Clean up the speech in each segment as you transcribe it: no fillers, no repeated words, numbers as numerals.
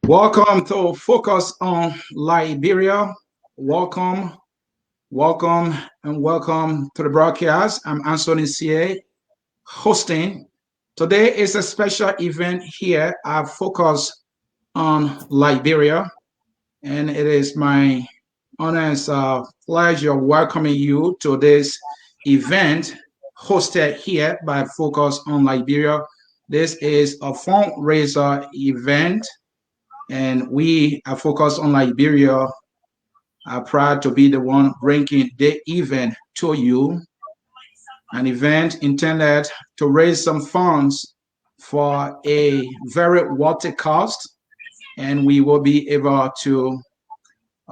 Welcome to Focus on Liberia. Welcome, welcome, and welcome to the broadcast. I'm Anthony CA, hosting. Today is a special event here at Focus on Liberia, and it is my honor and pleasure welcoming you to this event hosted here by Focus on Liberia. This is a fundraiser event and we are focused on Liberia. Are proud to be the one bringing the event to you, an event intended to raise some funds for a very worthy cost, and we will be able to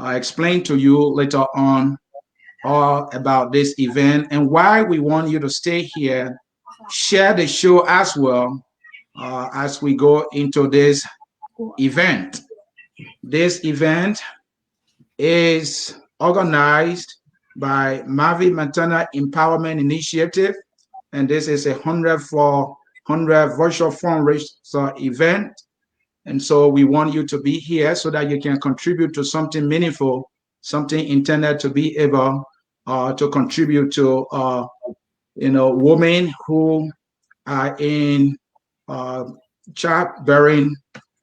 explain to you later on all about this event and why we want you to stay here, share the show as well as we go into this event. This event is organized by MAVI Maternal Empowerment Initiative, and this is a 100 for 100 virtual fundraiser event. And so we want you to be here so that you can contribute to something meaningful, something intended to be able to contribute to women who are in childbearing.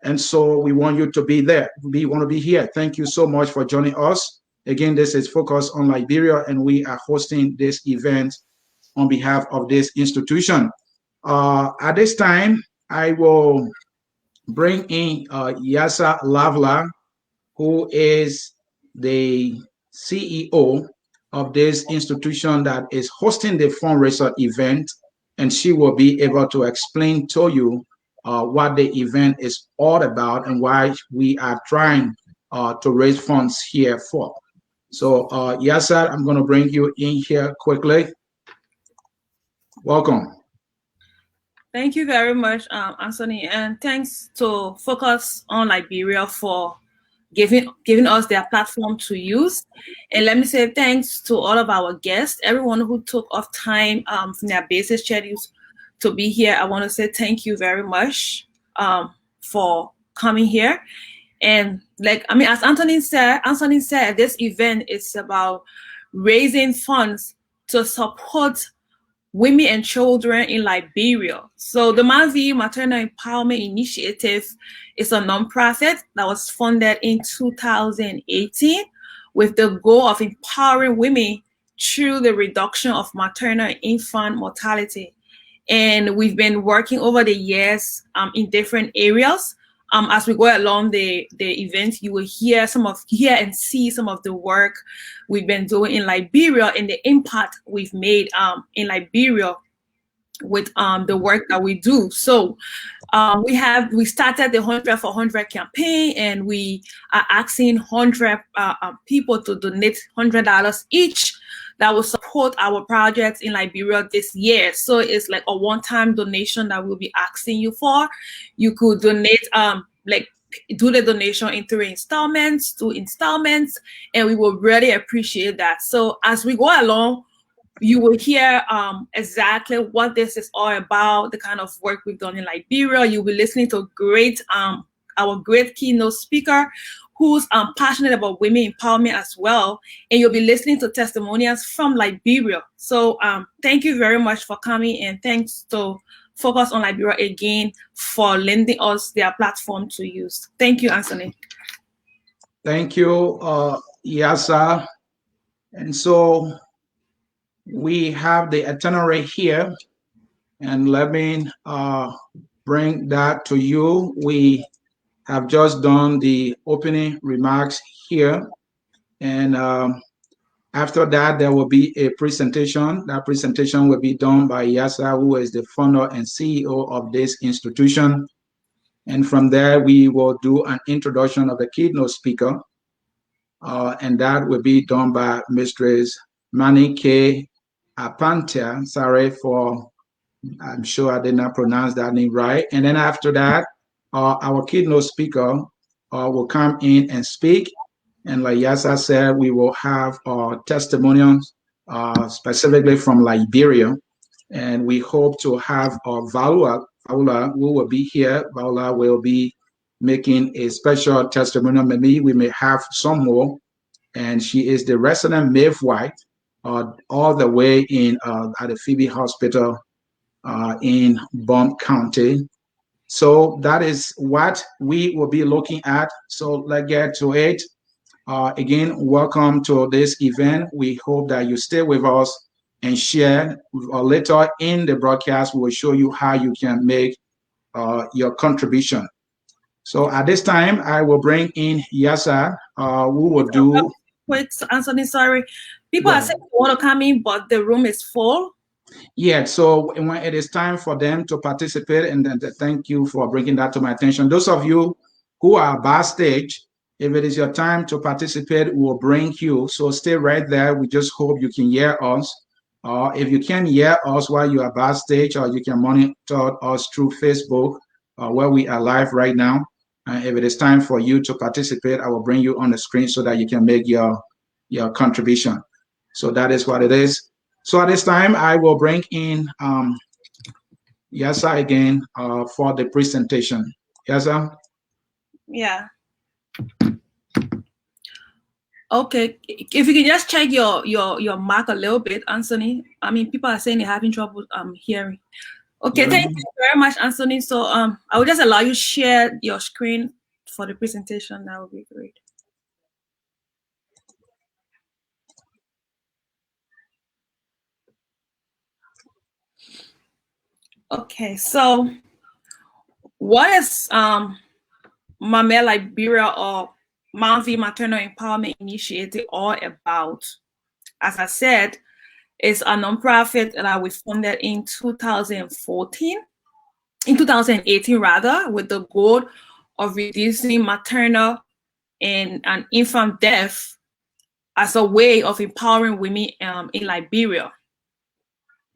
And so we want you to be there. We want to be here. Thank you so much for joining us. Again, this is Focus on Liberia, and we are hosting this event on behalf of this institution. At this time, I will bring in Yassah Lavelah, who is the CEO of this institution that is hosting the fundraiser event, and she will be able to explain to you what the event is all about and why we are trying to raise funds here for. So, Yassah, I'm going to bring you in here quickly. Welcome. Thank you very much, Anthony, and thanks to Focus on Liberia for giving us their platform to use. And let me say thanks to all of our guests, everyone who took off time from their busy schedules to be here. I want to say thank you very much for coming here. And as Anthony said, this event is about raising funds to support women and children in Liberia. So the MAVI Maternal Empowerment Initiative is a nonprofit that was funded in 2018 with the goal of empowering women through the reduction of maternal and infant mortality. And we've been working over the years in different areas. As we go along the event, you will hear and see some of the work we've been doing in Liberia and the impact we've made in Liberia with the work that we do. So we started the 100 for 100 campaign, and we are asking 100 people to donate $100 each that will support our projects in Liberia this year. So it's like a one-time donation that we'll be asking you for. You could donate, do the donation in 2 installments, and we will really appreciate that. So as we go along, you will hear exactly what this is all about, the kind of work we've done in Liberia. You'll be listening to our great keynote speaker who's passionate about women empowerment as well. And you'll be listening to testimonials from Liberia. So thank you very much for coming, and thanks to Focus on Liberia again for lending us their platform to use. Thank you, Anthony. Thank you, Yassah. And so we have the itinerary here, and let me bring that to you. We have just done the opening remarks here, and after that there will be a presentation. That presentation will be done by Yassah, who is the founder and CEO of this institution, and from there we will do an introduction of the keynote speaker, and that will be done by Mistress Mani K. Apantia. Sorry for, I'm sure I did not pronounce that name right. And then after that, our keynote speaker will come in and speak. And like Yassah said, we will have testimonials specifically from Liberia. And we hope to have Lavelah, who will be here. Lavelah will be making a special testimonial. Maybe we may have some more. And she is the resident midwife all the way in at the Phoebe Hospital in Bump County. So that is what we will be looking at. So let's get to it. Again, welcome to this event. We hope that you stay with us and share. Later in the broadcast, we will show you how you can make your contribution. So at this time, I will bring in Yassah, who will do. Wait, Anthony, sorry. People are saying they want to come in, but the room is full. Yeah, so when it is time for them to participate, and then thank you for bringing that to my attention. Those of you who are backstage, if it is your time to participate, we'll bring you. So stay right there. We just hope you can hear us. If you can hear us while you are backstage, or you can monitor us through Facebook, where we are live right now. If it is time for you to participate, I will bring you on the screen so that you can make your contribution. So that is what it is. So at this time, I will bring in Yassah again for the presentation. Yassah? Yeah. Okay. If you can just check your mic a little bit, Anthony. I mean, people are saying they're having trouble hearing. Okay, thank you very much, Anthony. So I will just allow you to share your screen for the presentation. That would be great. Okay, so what is MAMEI Liberia or MAVI Maternal Empowerment Initiative all about? As I said, it's a nonprofit that we funded in 2018 rather, with the goal of reducing maternal and infant death as a way of empowering women in Liberia.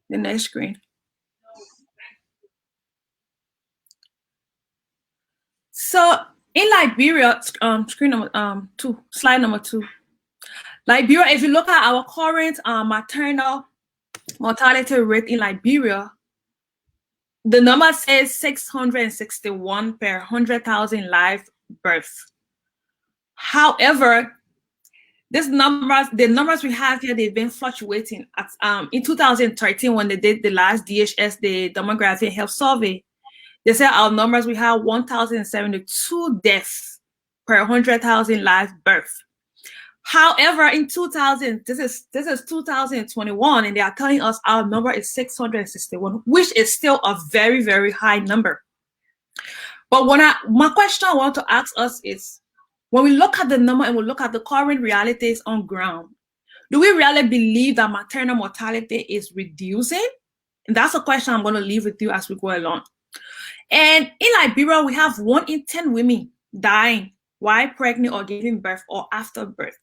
The next screen. So in Liberia, screen number 2, slide number 2. Liberia, if you look at our current maternal mortality rate in Liberia, the number says 661 per 100,000 live births. However, the numbers we have here, they've been fluctuating. In 2013, when they did the last DHS, the Demographic Health Survey, they said our numbers, we have 1,072 deaths per 100,000 live births. However, in 2000, this is 2021, and they are telling us our number is 661, which is still a very, very high number. But my question I want to ask us is, when we look at the number and we look at the current realities on ground, do we really believe that maternal mortality is reducing? And that's a question I'm going to leave with you as we go along. And in Liberia, we have 1 in 10 women dying while pregnant or giving birth or after birth.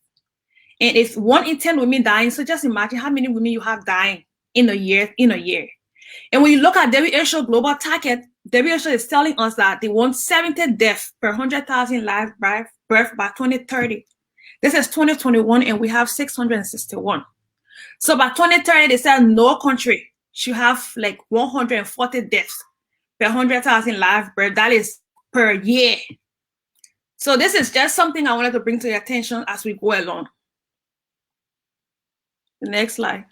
And it's 1 in 10 women dying. So just imagine how many women you have dying in a year. And when you look at WHO global target, WHO is telling us that they want 70 deaths per 100,000 live birth by 2030. This is 2021, and we have 661. So by 2030, they said no country should have like 140 deaths per 100,000 live birth. That is per year. So this is just something I wanted to bring to your attention as we go along. The next slide.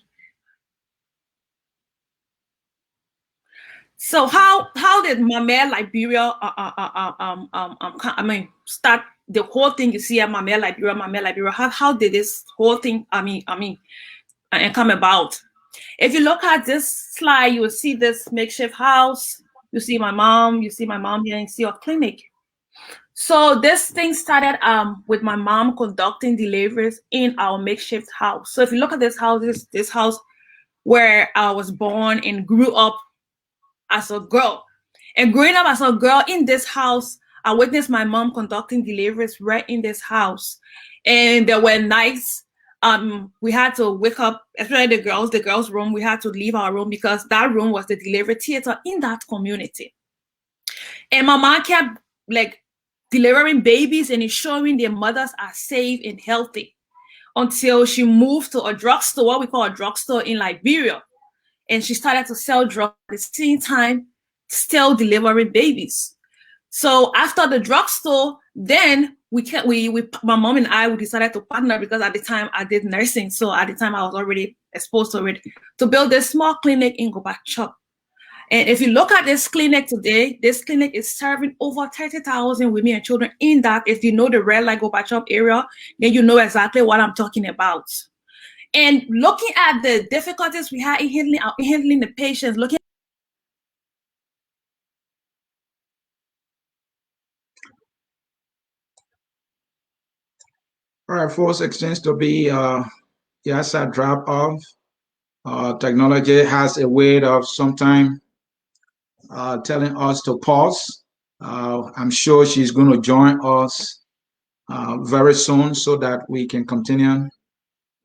So how did MAMEI Liberia start the whole thing? You see at MAMEI Liberia. How did this whole thing come about? If you look at this slide, you will see this makeshift house. You see my mom here, and you see a clinic. So this thing started with my mom conducting deliveries in our makeshift house. So if you look at this house where I was born and grew up as a girl. And growing up as a girl in this house, I witnessed my mom conducting deliveries right in this house. And there were nights we had to wake up, especially the girls' room, we had to leave our room because that room was the delivery theater in that community. And my mom kept like delivering babies and ensuring their mothers are safe and healthy until she moved to a drugstore, what we call a drugstore in Liberia. And she started to sell drugs at the same time, still delivering babies. So after the drugstore, then my mom and I, we decided to partner because at the time I did nursing. So at the time I was already exposed to it, to build a small clinic in Gobachop. And if you look at this clinic today, this clinic is serving over 30,000 women and children in that. If you know the red light Gobachop area, then you know exactly what I'm talking about. And looking at the difficulties we had in handling the patients, looking. All right, folks, it seems to be Yassah drop off. Technology has a way of sometimes telling us to pause. I'm sure she's going to join us very soon so that we can continue.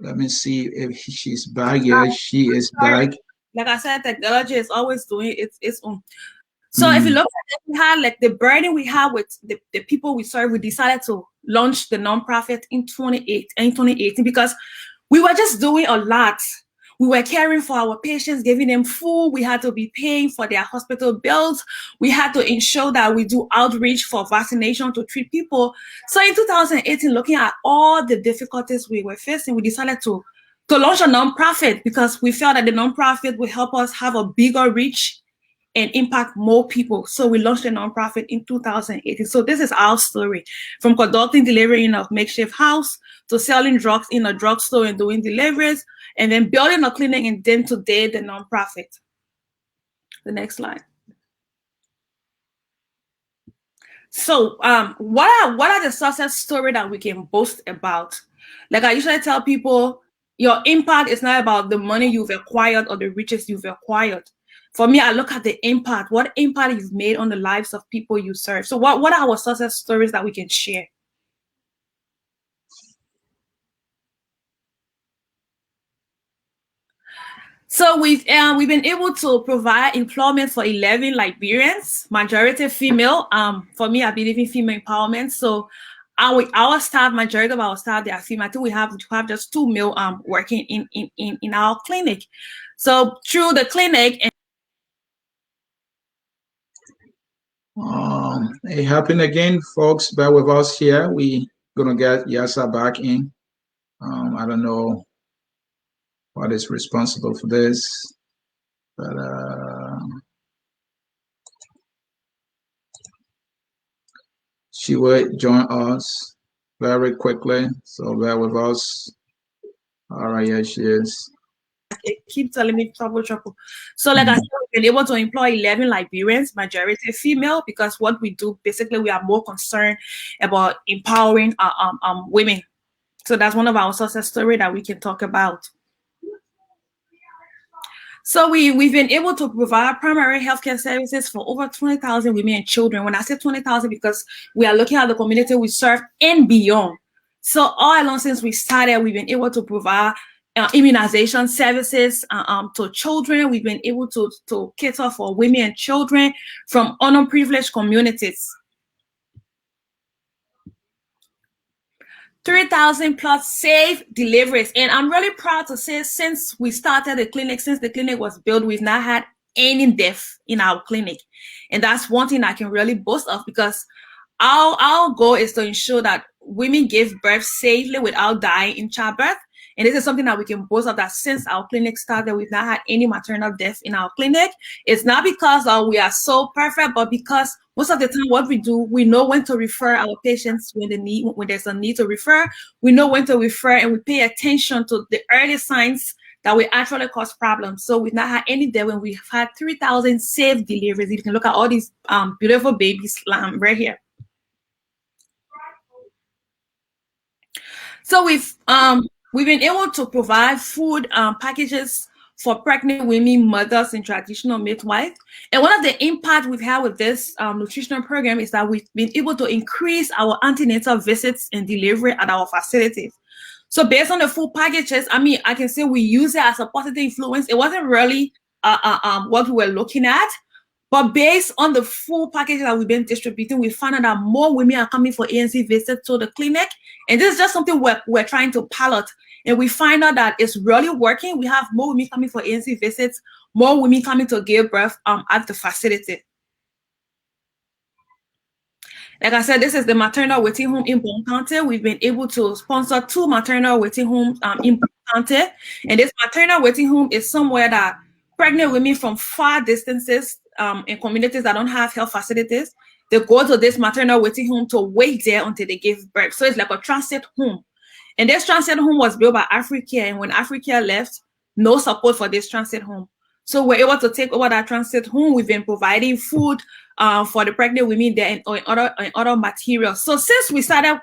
Let me see if she's back. Yes, she is back. Like I said, technology is always doing its own. So if you look at it, we had like the burden we had with the people we serve, we decided to launch the nonprofit in 2018 because we were just doing a lot. We were caring for our patients, giving them food. We had to be paying for their hospital bills. We had to ensure that we do outreach for vaccination to treat people. So in 2018, looking at all the difficulties we were facing, we decided to launch a nonprofit because we felt that the nonprofit would help us have a bigger reach and impact more people. So we launched a nonprofit in 2018. So this is our story, from conducting delivery in a makeshift house to selling drugs in a drugstore and doing deliveries, and then building a clinic, and then today the nonprofit. The next slide. So what are the success stories that we can boast about? Like I usually tell people, your impact is not about the money you've acquired or the riches you've acquired. For me, I look at the impact, what impact you've made on the lives of people you serve. So what are our success stories that we can share? So we've been able to provide employment for 11 Liberians, majority female. For me, I believe in female empowerment. So our staff, majority of our staff, they are female. I think we have just 2 male working in our clinic. So through the clinic. It happened again, folks. Bear with us here. We gonna get Yassah back in. I don't know what is responsible for this, but she will join us very quickly. So bear with us. All right, here she is. It keep telling me trouble. So like I said, we've been able to employ 11 Liberians, majority female, because what we do, basically, we are more concerned about empowering women. So that's one of our success stories that we can talk about. So we've been able to provide primary healthcare services for over 20,000 women and children. When I say 20,000, because we are looking at the community we serve and beyond. So all along since we started, we've been able to provide immunization services to children. We've been able to cater for women and children from underprivileged communities. 3,000 plus safe deliveries. And I'm really proud to say, since we started the clinic, since the clinic was built, we've not had any death in our clinic. And that's one thing I can really boast of, because our goal is to ensure that women give birth safely without dying in childbirth. And this is something that we can boast of, that since our clinic started, we've not had any maternal death in our clinic. It's not because we are so perfect, but because most of the time what we do, we know when to refer our patients when there's a need to refer. We know when to refer, and we pay attention to the early signs that will actually cause problems. So we've not had any death when we've had 3,000 safe deliveries. You can look at all these beautiful babies right here. So we've been able to provide food packages for pregnant women, mothers, and traditional midwife. And one of the impacts we've had with this nutritional program is that we've been able to increase our antenatal visits and delivery at our facilities. So based on the food packages, I mean, I can say we use it as a positive influence. It wasn't really what we were looking at, but based on the full package that we've been distributing, we found out that more women are coming for ANC visits to the clinic. And this is just something we're trying to pilot. And we find out that it's really working. We have more women coming for ANC visits, more women coming to give birth at the facility. Like I said, this is the maternal waiting home in Bon County. We've been able to sponsor 2 maternal waiting homes in Bon County. And this maternal waiting home is somewhere that pregnant women from far distances in communities that don't have health facilities, they go to this maternal waiting home to wait there until they give birth. So it's like a transit home. And this transit home was built by Africa. And when Africa left, no support for this transit home. So we're able to take over that transit home. We've been providing food for the pregnant women there and other materials. So since we started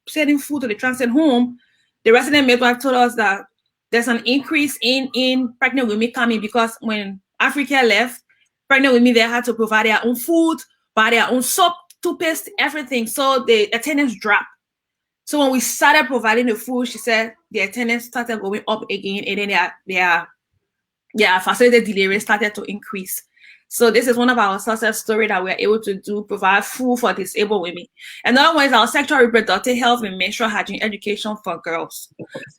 sending food to the transit home, the resident midwife told us that there's an increase in pregnant women coming, because when Africa left, pregnant women there had to provide their own food, buy their own soap, toothpaste, everything. So the attendance dropped. So when we started providing the food, she said the attendance started going up again, and then their facility delivery started to increase. So this is one of our success stories that we're able to do, provide food for disabled women. Another one is our sexual reproductive health and menstrual hygiene education for girls.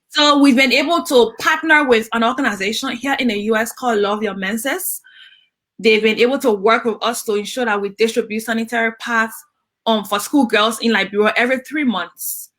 So we've been able to partner with an organization here in the US called Love Your Menses. They've been able to work with us to ensure that we distribute sanitary pads for school girls in Liberia every 3 months.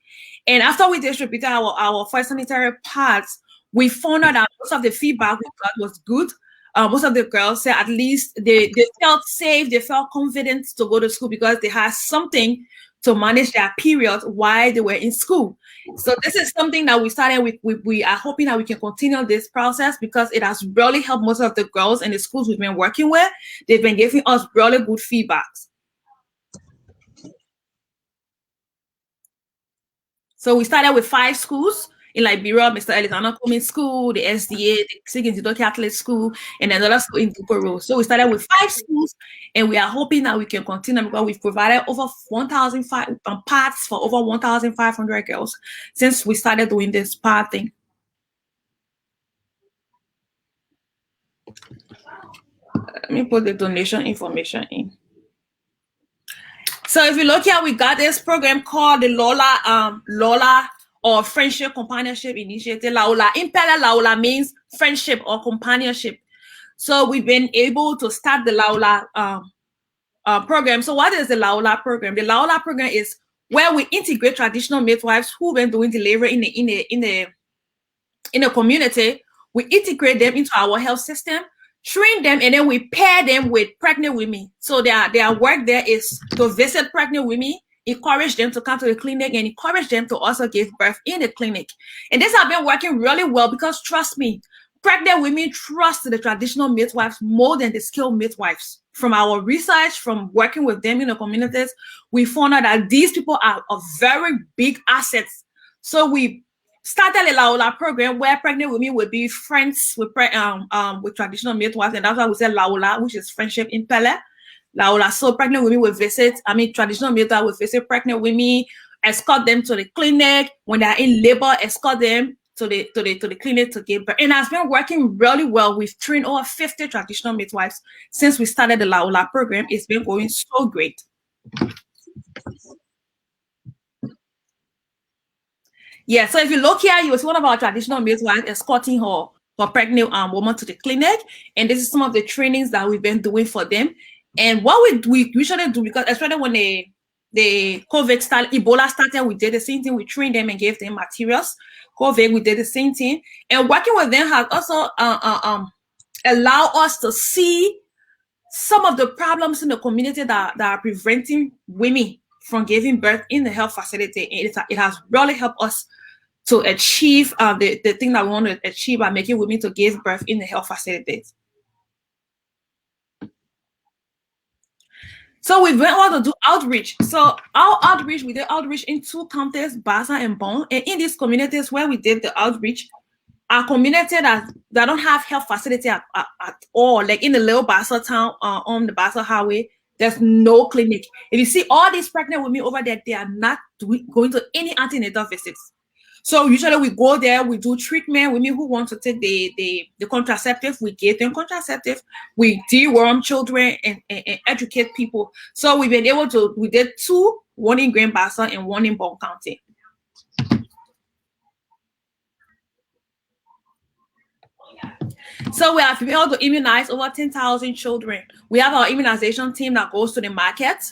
And after we distributed our first sanitary pads, we found out that most of the feedback we got was good. Most of the girls said at least they felt safe, they felt confident to go to school because they had something to manage their period while they were in school. So this is something that we started with. We are hoping that we can continue this process because it has really helped most of the girls in the schools we've been working with. They've been giving us really good feedbacks. So we started with 5 schools in Liberia, Mr. Elizana Cummings School, the SDA, the Sigin Catholic School, and another school in Dupero. So we started with 5 schools, and we are hoping that we can continue because we've provided over 1,500 pads for over 1,500 girls since we started doing this pad thing. Let me put the donation information in. So if you look here, we got this program called the Lola or Friendship Companionship Initiative. Lavelah. In Pele, Lavelah means friendship or companionship. So we've been able to start the Lavelah program. So what is the Lavelah program? The Lavelah program is where we integrate traditional midwives who've been doing delivery in the community. We integrate them into our health system, train them, and then we pair them with pregnant women. So their work there is to visit pregnant women, encourage them to come to the clinic, and encourage them to also give birth in the clinic. And this has been working really well because, trust me, pregnant women trust the traditional midwives more than the skilled midwives. From our research, from working with them in the communities, we found out that these people are a very big assets. So we started a Lavelah program where pregnant women would be friends with traditional midwives, and that's why we say Lavelah, which is friendship in Pele. Lavelah. So pregnant women will visit, traditional midwives will visit pregnant women, escort them to the clinic. When they're in labor, escort them to the clinic to give birth. And it's been working really well. We've trained over 50 traditional midwives since we started the Lavelah program. It's been going so great. Yeah, so if you look here, you will see one of our traditional midwives escorting her pregnant woman to the clinic. And this is some of the trainings that we've been doing for them. And what we usually do, because especially when the COVID started, Ebola started, we did the same thing. We trained them and gave them materials. COVID, we did the same thing. And working with them has also allowed us to see some of the problems in the community that are preventing women from giving birth in the health facility. And it has really helped us to achieve the thing that we want to achieve by making women to give birth in the health facilities. So we went on to do outreach. So our outreach, we did outreach in 2 counties, Baza and Bon. And in these communities where we did the outreach, our community that don't have health facility at all, like in the little Baza town on the Baza highway, there's no clinic. If you see all these pregnant women over there, they are not going to any antenatal visits. So usually we go there, we do treatment. Women who want to take the contraceptive, we give them contraceptive. We deworm children and educate people. So we've been able to, we did 2, one in Grand Bassa and one in Bon County. So we have been able to immunize over 10,000 children. We have our immunization team that goes to the market.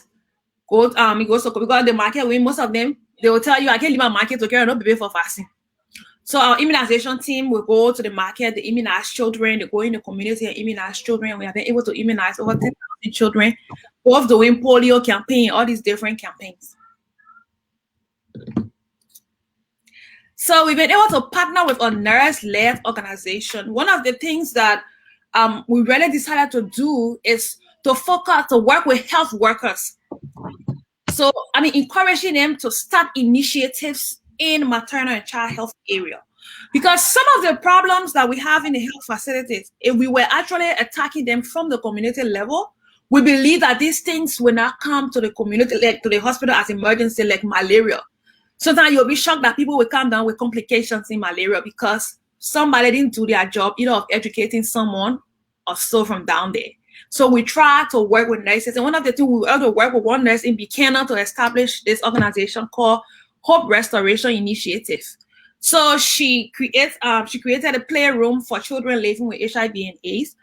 He goes to because the market women, most of them they will tell you I can't leave my market to carry no baby for fasting. So our immunization team will go to the market, they immunize children, they go in the community and immunize children. We have been able to immunize over 10,000 children, both doing polio campaign, all these different campaigns. So we've been able to partner with a nurse-led organization. One of the things that we really decided to do is to focus, to work with health workers. So, I mean, encouraging them to start initiatives in maternal and child health area. Because some of the problems that we have in the health facilities, if we were actually attacking them from the community level, we believe that these things will not come to the community, like to the hospital as emergency, like malaria. Sometimes you'll be shocked that people will come down with complications in malaria because somebody didn't do their job, either of educating someone or so from down there. So we try to work with nurses. And one of the things we also work with one nurse in Buchanan to establish this organization called Hope Restoration Initiative. So she created a playroom for children living with HIV and AIDS.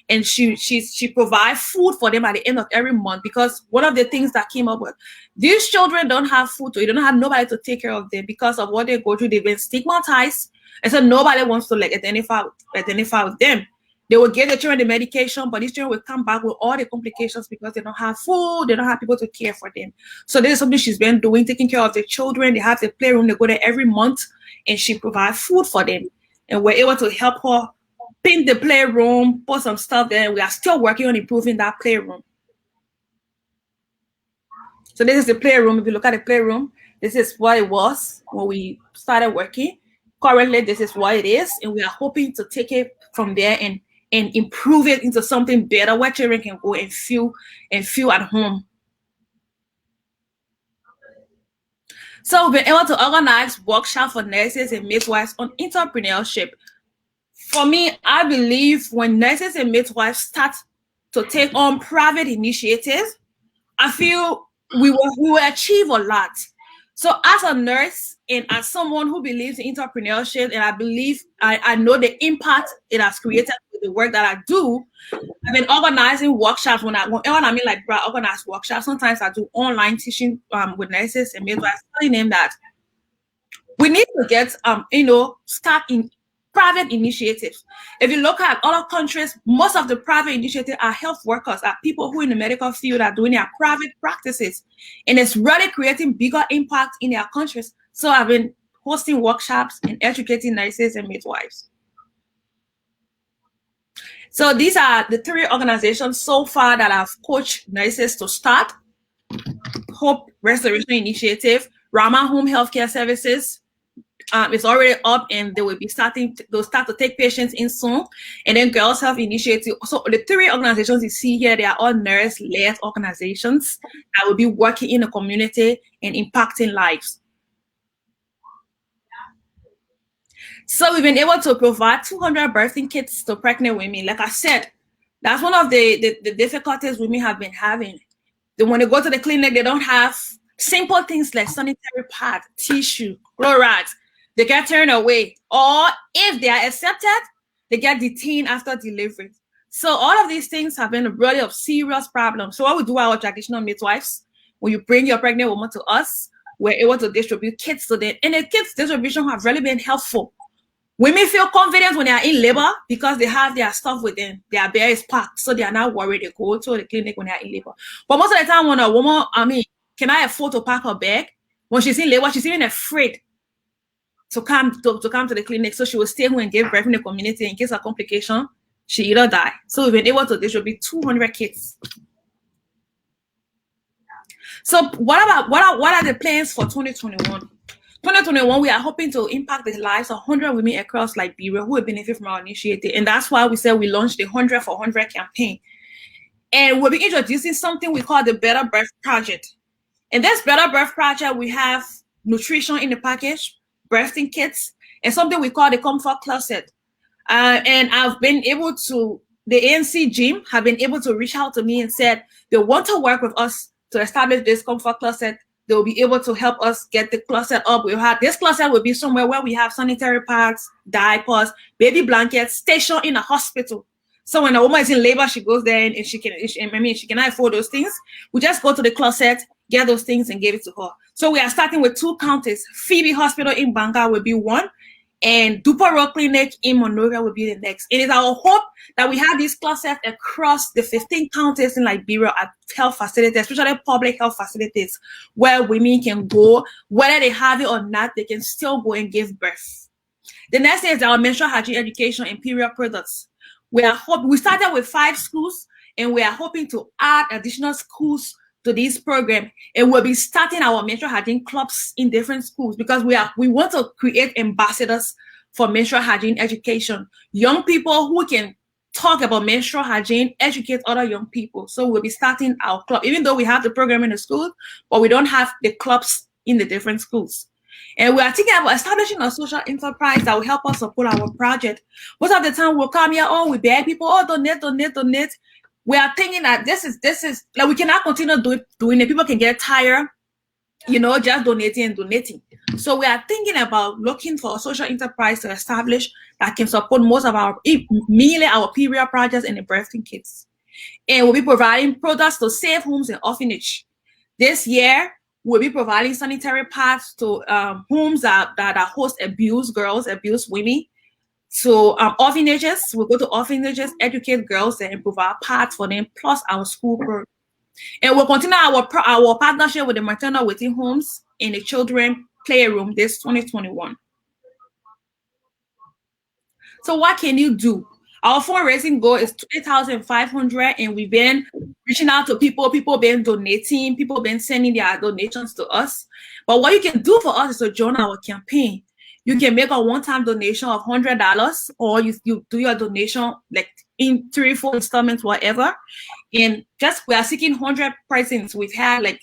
And she provides food for them at the end of every month, because one of the things that came up with these children don't have food, so you don't have nobody to take care of them because of what they go through. They've been stigmatized, and so nobody wants to like identify with them. They will give the children the medication, but these children will come back with all the complications because they don't have food, they don't have people to care for them. So this is something she's been doing, taking care of the children. They have the playroom, they go there every month, and she provides food for them. And we're able to help her paint the playroom, put some stuff there. We are still working on improving that playroom. So this is the playroom. If you look at the playroom, this is what it was when we started working. Currently, this is what it is, and we are hoping to take it from there and improve it into something better where children can go and feel at home. So we've been able to organize workshops for nurses and midwives on entrepreneurship. For me, I believe when nurses and midwives start to take on private initiatives, I feel we will achieve a lot. So as a nurse and as someone who believes in entrepreneurship, and I believe I know the impact it has created with the work that I do, I've been organizing workshops. When I mean like organize workshops, sometimes I do online teaching with nurses and midwives, telling them that we need to get start in private initiatives. If you look at other countries, most of the private initiatives are health workers, are people who in the medical field are doing their private practices, and it's really creating bigger impact in their countries. So I've been hosting workshops and educating nurses and midwives. So these are the 3 organizations so far that I've coached nurses to start: Hope Restoration Initiative, Rama Home Healthcare Services. It's already up, and they will be they'll start to take patients in soon. And then Girls Health Initiative. So the 3 organizations you see here, they are all nurse-led organizations that will be working in the community and impacting lives. So we've been able to provide 200 birthing kits to pregnant women. Like I said, that's one of the difficulties women have been having. When they go to the clinic, they don't have simple things like sanitary pad, tissue, chlorides. They get turned away, or if they are accepted, they get detained after delivery. So all of these things have been really of serious problems. So what we do, our traditional midwives, when you bring your pregnant woman to us, we're able to distribute kits to them, and the kits distribution have really been helpful. Women feel confident when they are in labor because they have their stuff with them. Their bear is packed, so they are not worried. They go to the clinic when they are in labor. But most of the time, when a woman, can I afford to pack her bag? When she's in labor, she's even afraid to come to the clinic, so she will stay home and give birth in the community in case of complication. She either die. So we've been able to distribute 200 kits. So what are the plans for 2021? 2021, we are hoping to impact the lives of 100 women across Liberia who will benefit from our initiative, and that's why we said we launched the 100 for 100 campaign. And we'll be introducing something we call the Better Birth Project. In this Better Birth Project, we have nutrition in the package, birthing kits, and something we call the comfort closet. And I've been able to, the ANC gym have been able to reach out to me and said they want to work with us to establish this comfort closet. They'll be able to help us get the closet up. This closet will be somewhere where we have sanitary pads, diapers, baby blankets, stationed in a hospital. So when a woman is in labor, she goes there and she cannot afford those things. We just go to the closet get those things and give it to her. So we are starting with 2 counties. Phoebe Hospital in Banga will be one, and Duparo Clinic in Monrovia will be the next. It is our hope that we have these clusters across the 15 counties in Liberia at health facilities, especially public health facilities, where women can go, whether they have it or not, they can still go and give birth. The next thing is our menstrual hygiene education and period products. We started with 5 schools, and we are hoping to add additional schools to this program, and we'll be starting our menstrual hygiene clubs in different schools because we want to create ambassadors for menstrual hygiene education. Young people who can talk about menstrual hygiene, educate other young people. So we'll be starting our club, even though we have the program in the school, but we don't have the clubs in the different schools. And we are thinking about establishing a social enterprise that will help us support our project. Most of the time we'll come here, we beg people, donate. We are thinking that this is like we cannot continue doing it. People can get tired, just donating. So we are thinking about looking for a social enterprise to establish that can support mainly our period projects and the birthing kits. And we'll be providing products to safe homes and orphanage. This year, we'll be providing sanitary pads to homes that host abused girls, abused women. So orphanages, we'll go to orphanages, educate girls, and provide pads for them, plus our school program. And we'll continue our partnership with the maternal waiting homes and the children playroom this 2021. So what can you do? Our fundraising goal is 8,500, and we've been reaching out to people. People been donating. People been sending their donations to us. But what you can do for us is to join our campaign. You can make a one-time donation of $100, or you do your donation like in 3-4 installments, whatever. And we are seeking 100 persons. We've had like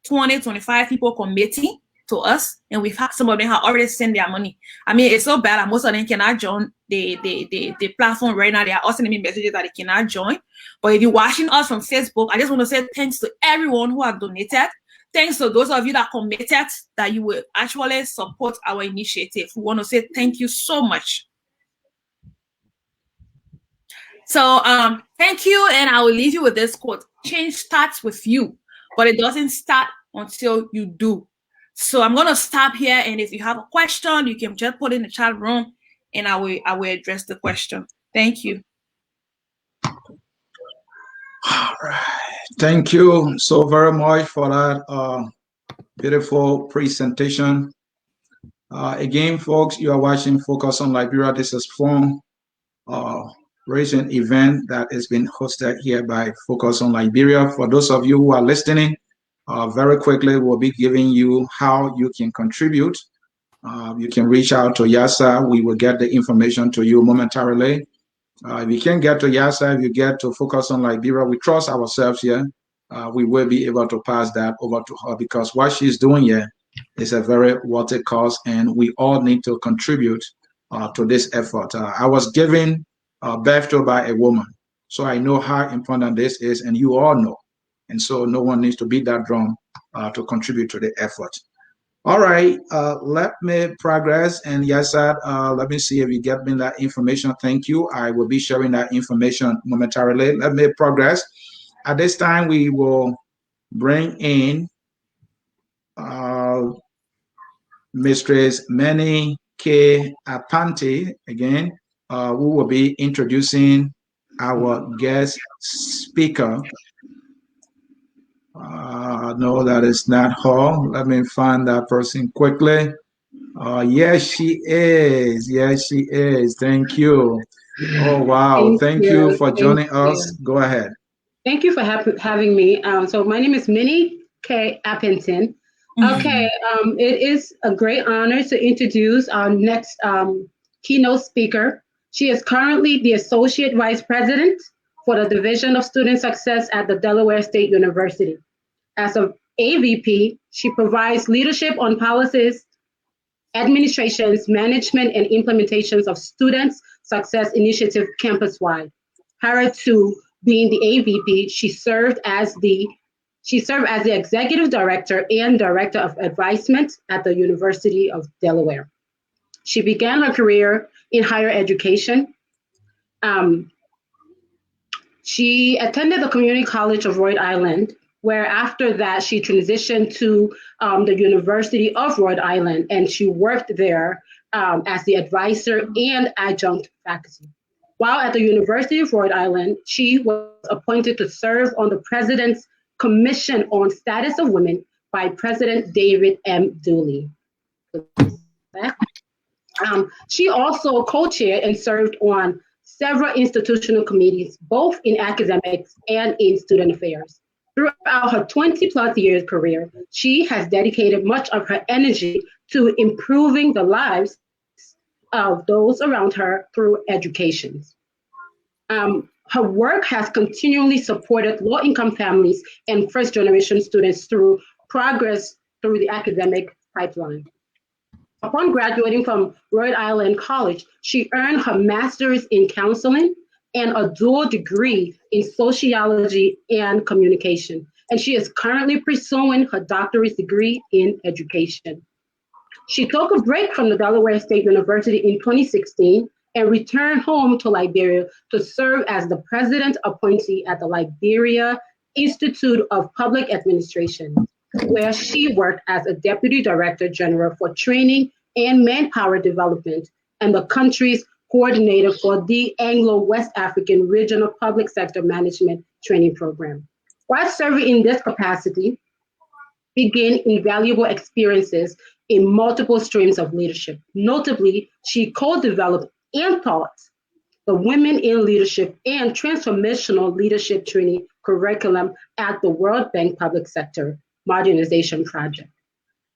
20-25 people committing to us, and we've had some of them have already sent their money. I mean, it's so bad that most of them cannot join the platform right now. They are also sending me messages that they cannot join. But if you're watching us from Facebook, I just want to say thanks to everyone who has donated. Thanks to those of you that committed that you will actually support our initiative. We want to say thank you so much. So thank you, and I will leave you with this quote. Change starts with you, but it doesn't start until you do. So I'm going to stop here, and if you have a question, you can just put it in the chat room, and I will address the question. Thank you. All right. Thank you so very much for that beautiful presentation. Again, folks, you are watching Focus on Liberia. This is fundraising event that has been hosted here by Focus on Liberia. For those of you who are listening, very quickly, we'll be giving you how you can contribute. You can reach out to Yassah. We will get the information to you momentarily. If you can't get to Yassah, if you get to Focus on Liberia, we trust ourselves here. We will be able to pass that over to her, because what she's doing here is a very worthy cause, and we all need to contribute to this effort. I was given birth to by a woman, so I know how important this is, and you all know. And so no one needs to beat that drum to contribute to the effort. All right, let me progress. And Yassah, let me see if you get me that information. Thank you. I will be sharing that information momentarily. Let me progress. At this time, we will bring in Mistress Manny K. Apante again, who will be introducing our guest speaker. No, that is not her. Let me find that person quickly. Yes, she is. Yes, she is. Thank you. Oh, wow. Thank you for joining us. Go ahead. Thank you for having me. So my name is Minnie K. Appington. Okay, it is a great honor to introduce our next keynote speaker. She is currently the Associate Vice President for the Division of Student Success at the Delaware State University. As an AVP, she provides leadership on policies, administrations, management, and implementations of students' success initiative campus-wide. Prior to being the AVP, she served as the Executive Director and Director of Advisement at the University of Delaware. She began her career in higher education. She attended the Community College of Rhode Island, where after that she transitioned to the University of Rhode Island, and she worked there as the advisor and adjunct faculty. While at the University of Rhode Island, she was appointed to serve on the President's Commission on Status of Women by President David M. Dooley. She also co-chaired and served on several institutional committees, both in academics and in student affairs. Throughout her 20-plus years career, she has dedicated much of her energy to improving the lives of those around her through education. Her work has continually supported low-income families and first-generation students through progress through the academic pipeline. Upon graduating from Rhode Island College, she earned her master's in counseling and a dual degree in sociology and communication. And she is currently pursuing her doctorate degree in education. She took a break from the Delaware State University in 2016 and returned home to Liberia to serve as the president appointee at the Liberia Institute of Public Administration, where she worked as a Deputy Director General for Training and Manpower Development and the country's coordinator for the Anglo-West African Regional Public Sector Management Training Program. While serving in this capacity, she gained invaluable experiences in multiple streams of leadership. Notably, she co-developed and taught the Women in Leadership and Transformational Leadership Training curriculum at the World Bank Public Sector Modernization Project.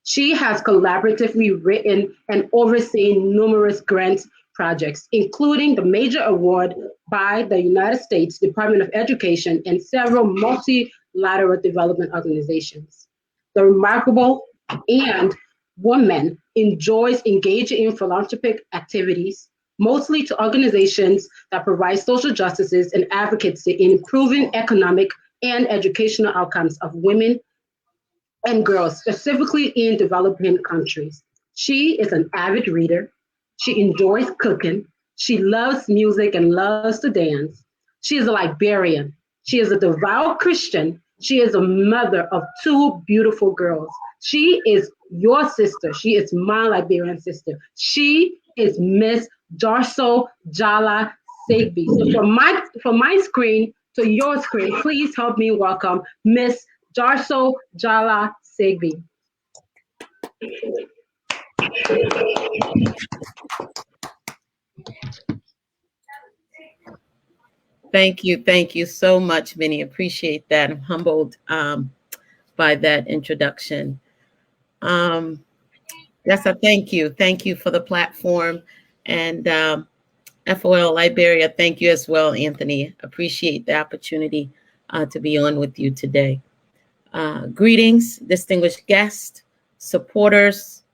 She has collaboratively written and overseen numerous grant projects, including the major award by the United States Department of Education and several multilateral development organizations. The remarkable and woman enjoys engaging in philanthropic activities, mostly to organizations that provide social justices and advocacy in improving economic and educational outcomes of women and girls, specifically in developing countries. She is an avid reader. She enjoys cooking. She loves music and loves to dance. She is a Liberian. She is a devout Christian. She is a mother of two beautiful girls. She is your sister. She is my Liberian sister. She is Miss Darso Jala Segbi. So from my screen to your screen, please help me welcome Miss Darso Jala Segbi. Thank you so much, Minnie. Appreciate that. I'm humbled by that introduction. Yassah, thank you for the platform, and FOL Liberia, thank you as well, Anthony. Appreciate the opportunity to be on with you today. Greetings, distinguished guests, supporters,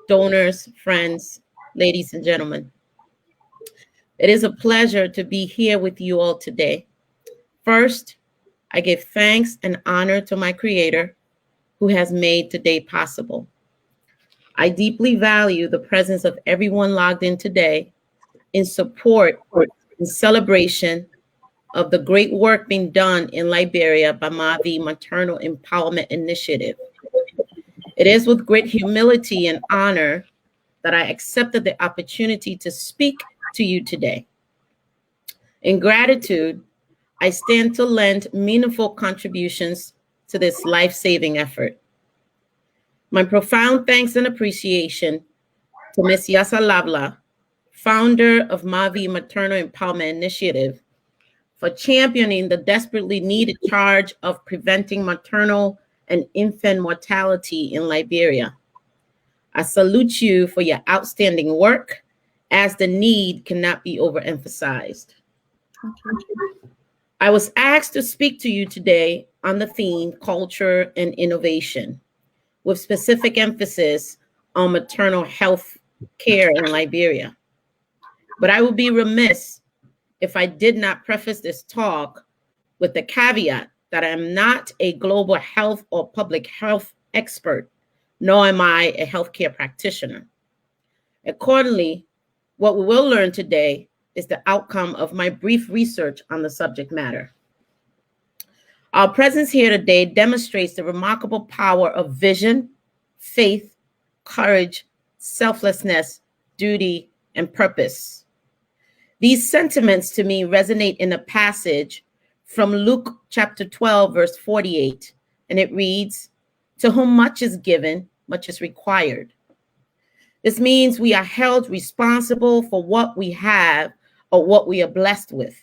donors, friends, ladies and gentlemen. It is a pleasure to be here with you all today. First, I give thanks and honor to my Creator who has made today possible. I deeply value the presence of everyone logged in today in support and celebration of the great work being done in Liberia by MAVI Maternal Empowerment Initiative. It is with great humility and honor that I accepted the opportunity to speak to you today. In gratitude, I stand to lend meaningful contributions to this life-saving effort. My profound thanks and appreciation to Ms. Yassah Lavelah, founder of MAVI Maternal Empowerment Initiative, for championing the desperately needed charge of preventing maternal and infant mortality in Liberia. I salute you for your outstanding work, as the need cannot be overemphasized. I was asked to speak to you today on the theme Culture and Innovation, with specific emphasis on maternal health care in Liberia. But I would be remiss if I did not preface this talk with the caveat that I am not a global health or public health expert, nor am I a healthcare practitioner. Accordingly, what we will learn today is the outcome of my brief research on the subject matter. Our presence here today demonstrates the remarkable power of vision, faith, courage, selflessness, duty, and purpose. These sentiments to me resonate in a passage from Luke chapter 12, verse 48, and it reads, "To whom much is given, much is required." This means we are held responsible for what we have or what we are blessed with,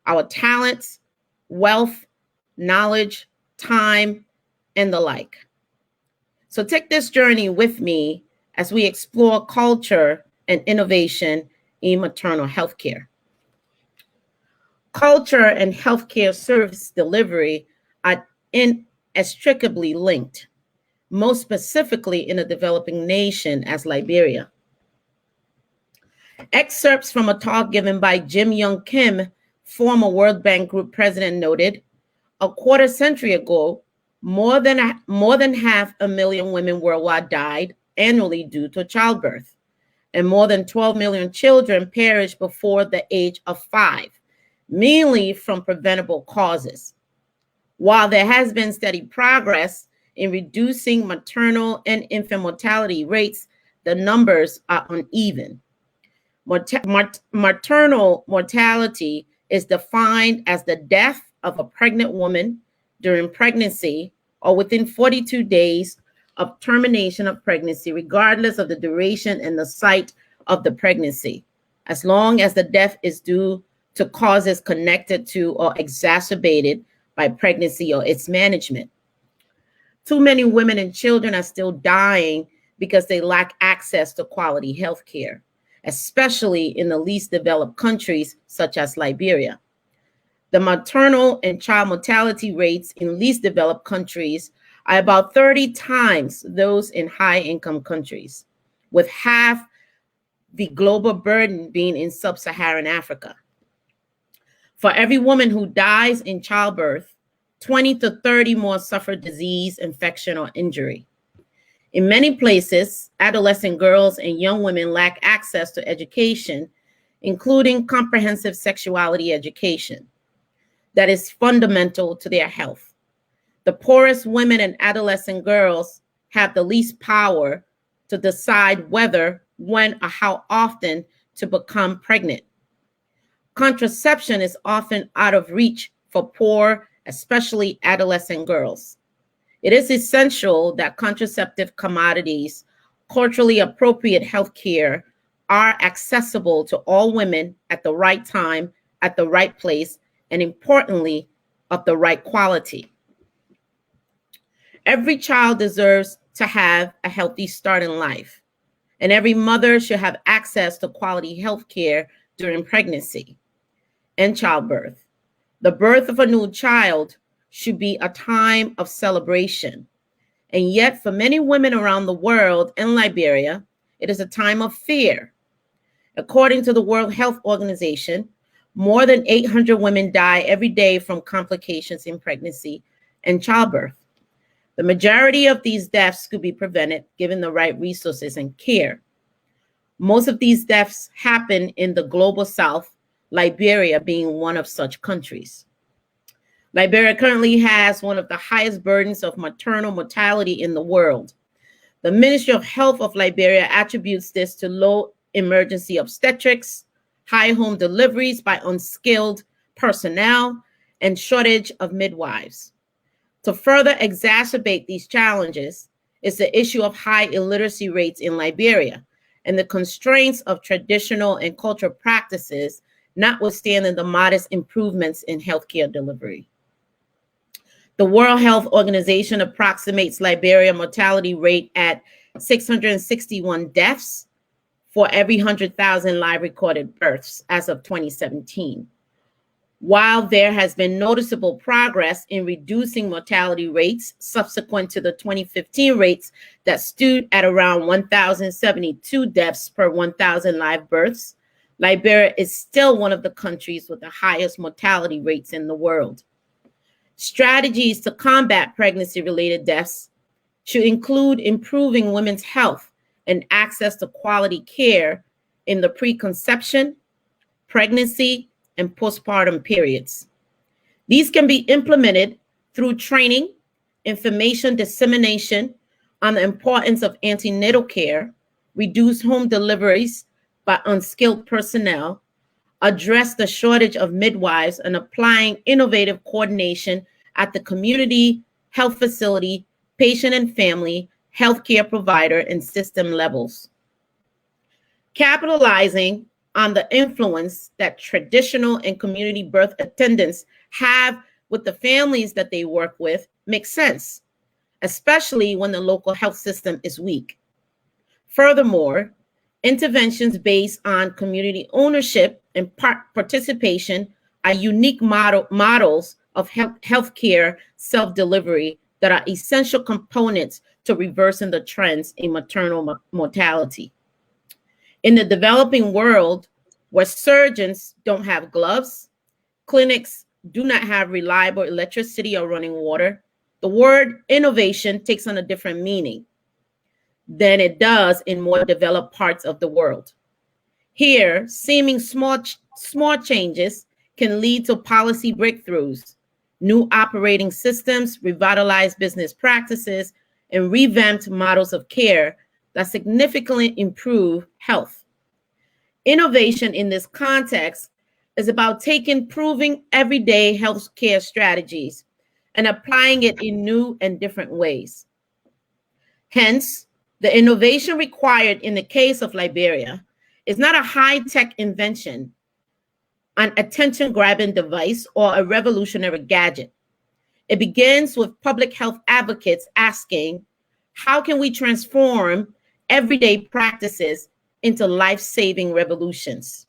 our talents, wealth, knowledge, time, and the like. So take this journey with me as we explore culture and innovation in maternal health care. Culture and healthcare service delivery are inextricably linked, most specifically in a developing nation as Liberia. Excerpts from a talk given by Jim Young Kim, former World Bank Group president, noted, a quarter century ago, more than 500,000 women worldwide died annually due to childbirth, and more than 12 million children perished before the age of 5, mainly from preventable causes. While there has been steady progress in reducing maternal and infant mortality rates, the numbers are uneven. Maternal mortality is defined as the death of a pregnant woman during pregnancy or within 42 days of termination of pregnancy, regardless of the duration and the site of the pregnancy, as long as the death is due to causes connected to or exacerbated by pregnancy or its management. Too many women and children are still dying because they lack access to quality health care, especially in the least developed countries such as Liberia. The maternal and child mortality rates in least developed countries are about 30 times those in high-income countries, with half the global burden being in sub-Saharan Africa. For every woman who dies in childbirth, 20 to 30 more suffer disease, infection, or injury. In many places, adolescent girls and young women lack access to education, including comprehensive sexuality education that is fundamental to their health. The poorest women and adolescent girls have the least power to decide whether, when, or how often to become pregnant. Contraception is often out of reach for poor, especially adolescent girls. It is essential that contraceptive commodities, culturally appropriate health care, are accessible to all women at the right time, at the right place, and importantly, of the right quality. Every child deserves to have a healthy start in life, and every mother should have access to quality health care during pregnancy and childbirth. The birth of a new child should be a time of celebration. And yet, for many women around the world and Liberia, it is a time of fear. According to the World Health Organization, more than 800 women die every day from complications in pregnancy and childbirth. The majority of these deaths could be prevented given the right resources and care. Most of these deaths happen in the global South, Liberia being one of such countries. Liberia currently has one of the highest burdens of maternal mortality in the world. The Ministry of Health of Liberia attributes this to low emergency obstetrics, high home deliveries by unskilled personnel, and shortage of midwives. To further exacerbate these challenges is the issue of high illiteracy rates in Liberia and the constraints of traditional and cultural practices, notwithstanding the modest improvements in healthcare delivery. The World Health Organization approximates Liberia mortality rate at 661 deaths for every 100,000 live recorded births as of 2017. While there has been noticeable progress in reducing mortality rates subsequent to the 2015 rates that stood at around 1,072 deaths per 1,000 live births, Liberia is still one of the countries with the highest mortality rates in the world. Strategies to combat pregnancy-related deaths should include improving women's health and access to quality care in the preconception, pregnancy, and postpartum periods. These can be implemented through training, information dissemination on the importance of antenatal care, reduce home deliveries by unskilled personnel, address the shortage of midwives, and applying innovative coordination at the community, health facility, patient and family, healthcare provider, and system levels. Capitalizing on the influence that traditional and community birth attendants have with the families that they work with makes sense, especially when the local health system is weak. Furthermore, interventions based on community ownership and participation are unique models of healthcare self-delivery that are essential components to reversing the trends in maternal mortality. In the developing world, where surgeons don't have gloves, clinics do not have reliable electricity or running water, the word innovation takes on a different meaning than it does in more developed parts of the world. Here, seeming small changes can lead to policy breakthroughs, new operating systems, revitalized business practices, and revamped models of care that significantly improve health. Innovation in this context is about taking proven everyday healthcare strategies and applying it in new and different ways. Hence, the innovation required in the case of Liberia is not a high-tech invention, an attention-grabbing device, or a revolutionary gadget. It begins with public health advocates asking, how can we transform everyday practices into life-saving revolutions?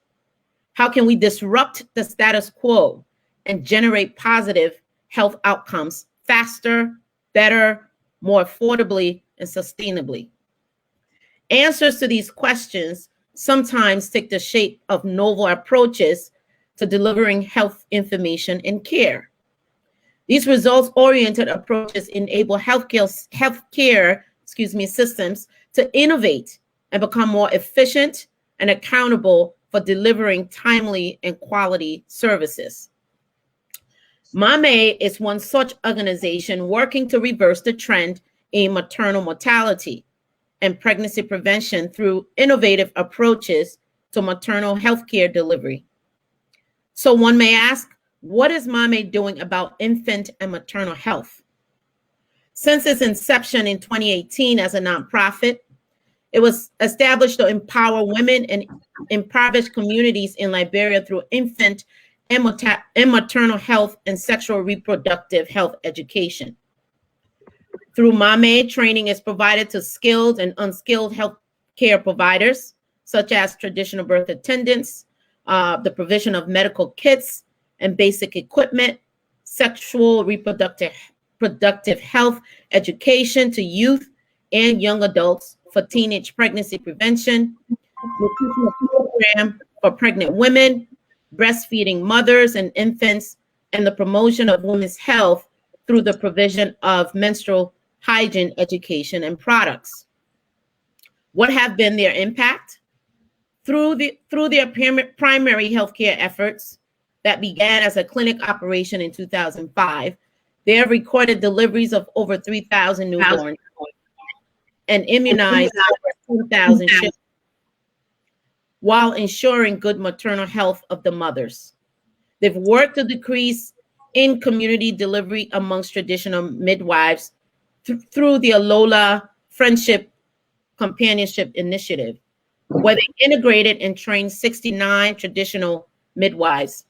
How can we disrupt the status quo and generate positive health outcomes faster, better, more affordably, and sustainably? Answers to these questions sometimes take the shape of novel approaches to delivering health information and care. These results-oriented approaches enable healthcare systems to innovate and become more efficient and accountable for delivering timely and quality services. MAMEI is one such organization working to reverse the trend in maternal mortality and pregnancy prevention through innovative approaches to maternal healthcare delivery. So one may ask, what is MAMEI doing about infant and maternal health? Since its inception in 2018 as a nonprofit, it was established to empower women and impoverished communities in Liberia through infant and maternal health and sexual reproductive health education. Through MAMEI, training is provided to skilled and unskilled health care providers, such as traditional birth attendants, the provision of medical kits and basic equipment, sexual reproductive health education to youth and young adults for teenage pregnancy prevention, nutritional program for pregnant women, breastfeeding mothers and infants, and the promotion of women's health through the provision of menstrual hygiene education and products. What have been their impact? Through their primary healthcare efforts that began as a clinic operation in 2005, they have recorded deliveries of over 3,000 newborns and immunized over 10,000 children, while ensuring good maternal health of the mothers. They've worked to decrease in community delivery amongst traditional midwives through the Lavelah Friendship Companionship Initiative, where they integrated and trained 69 traditional midwives,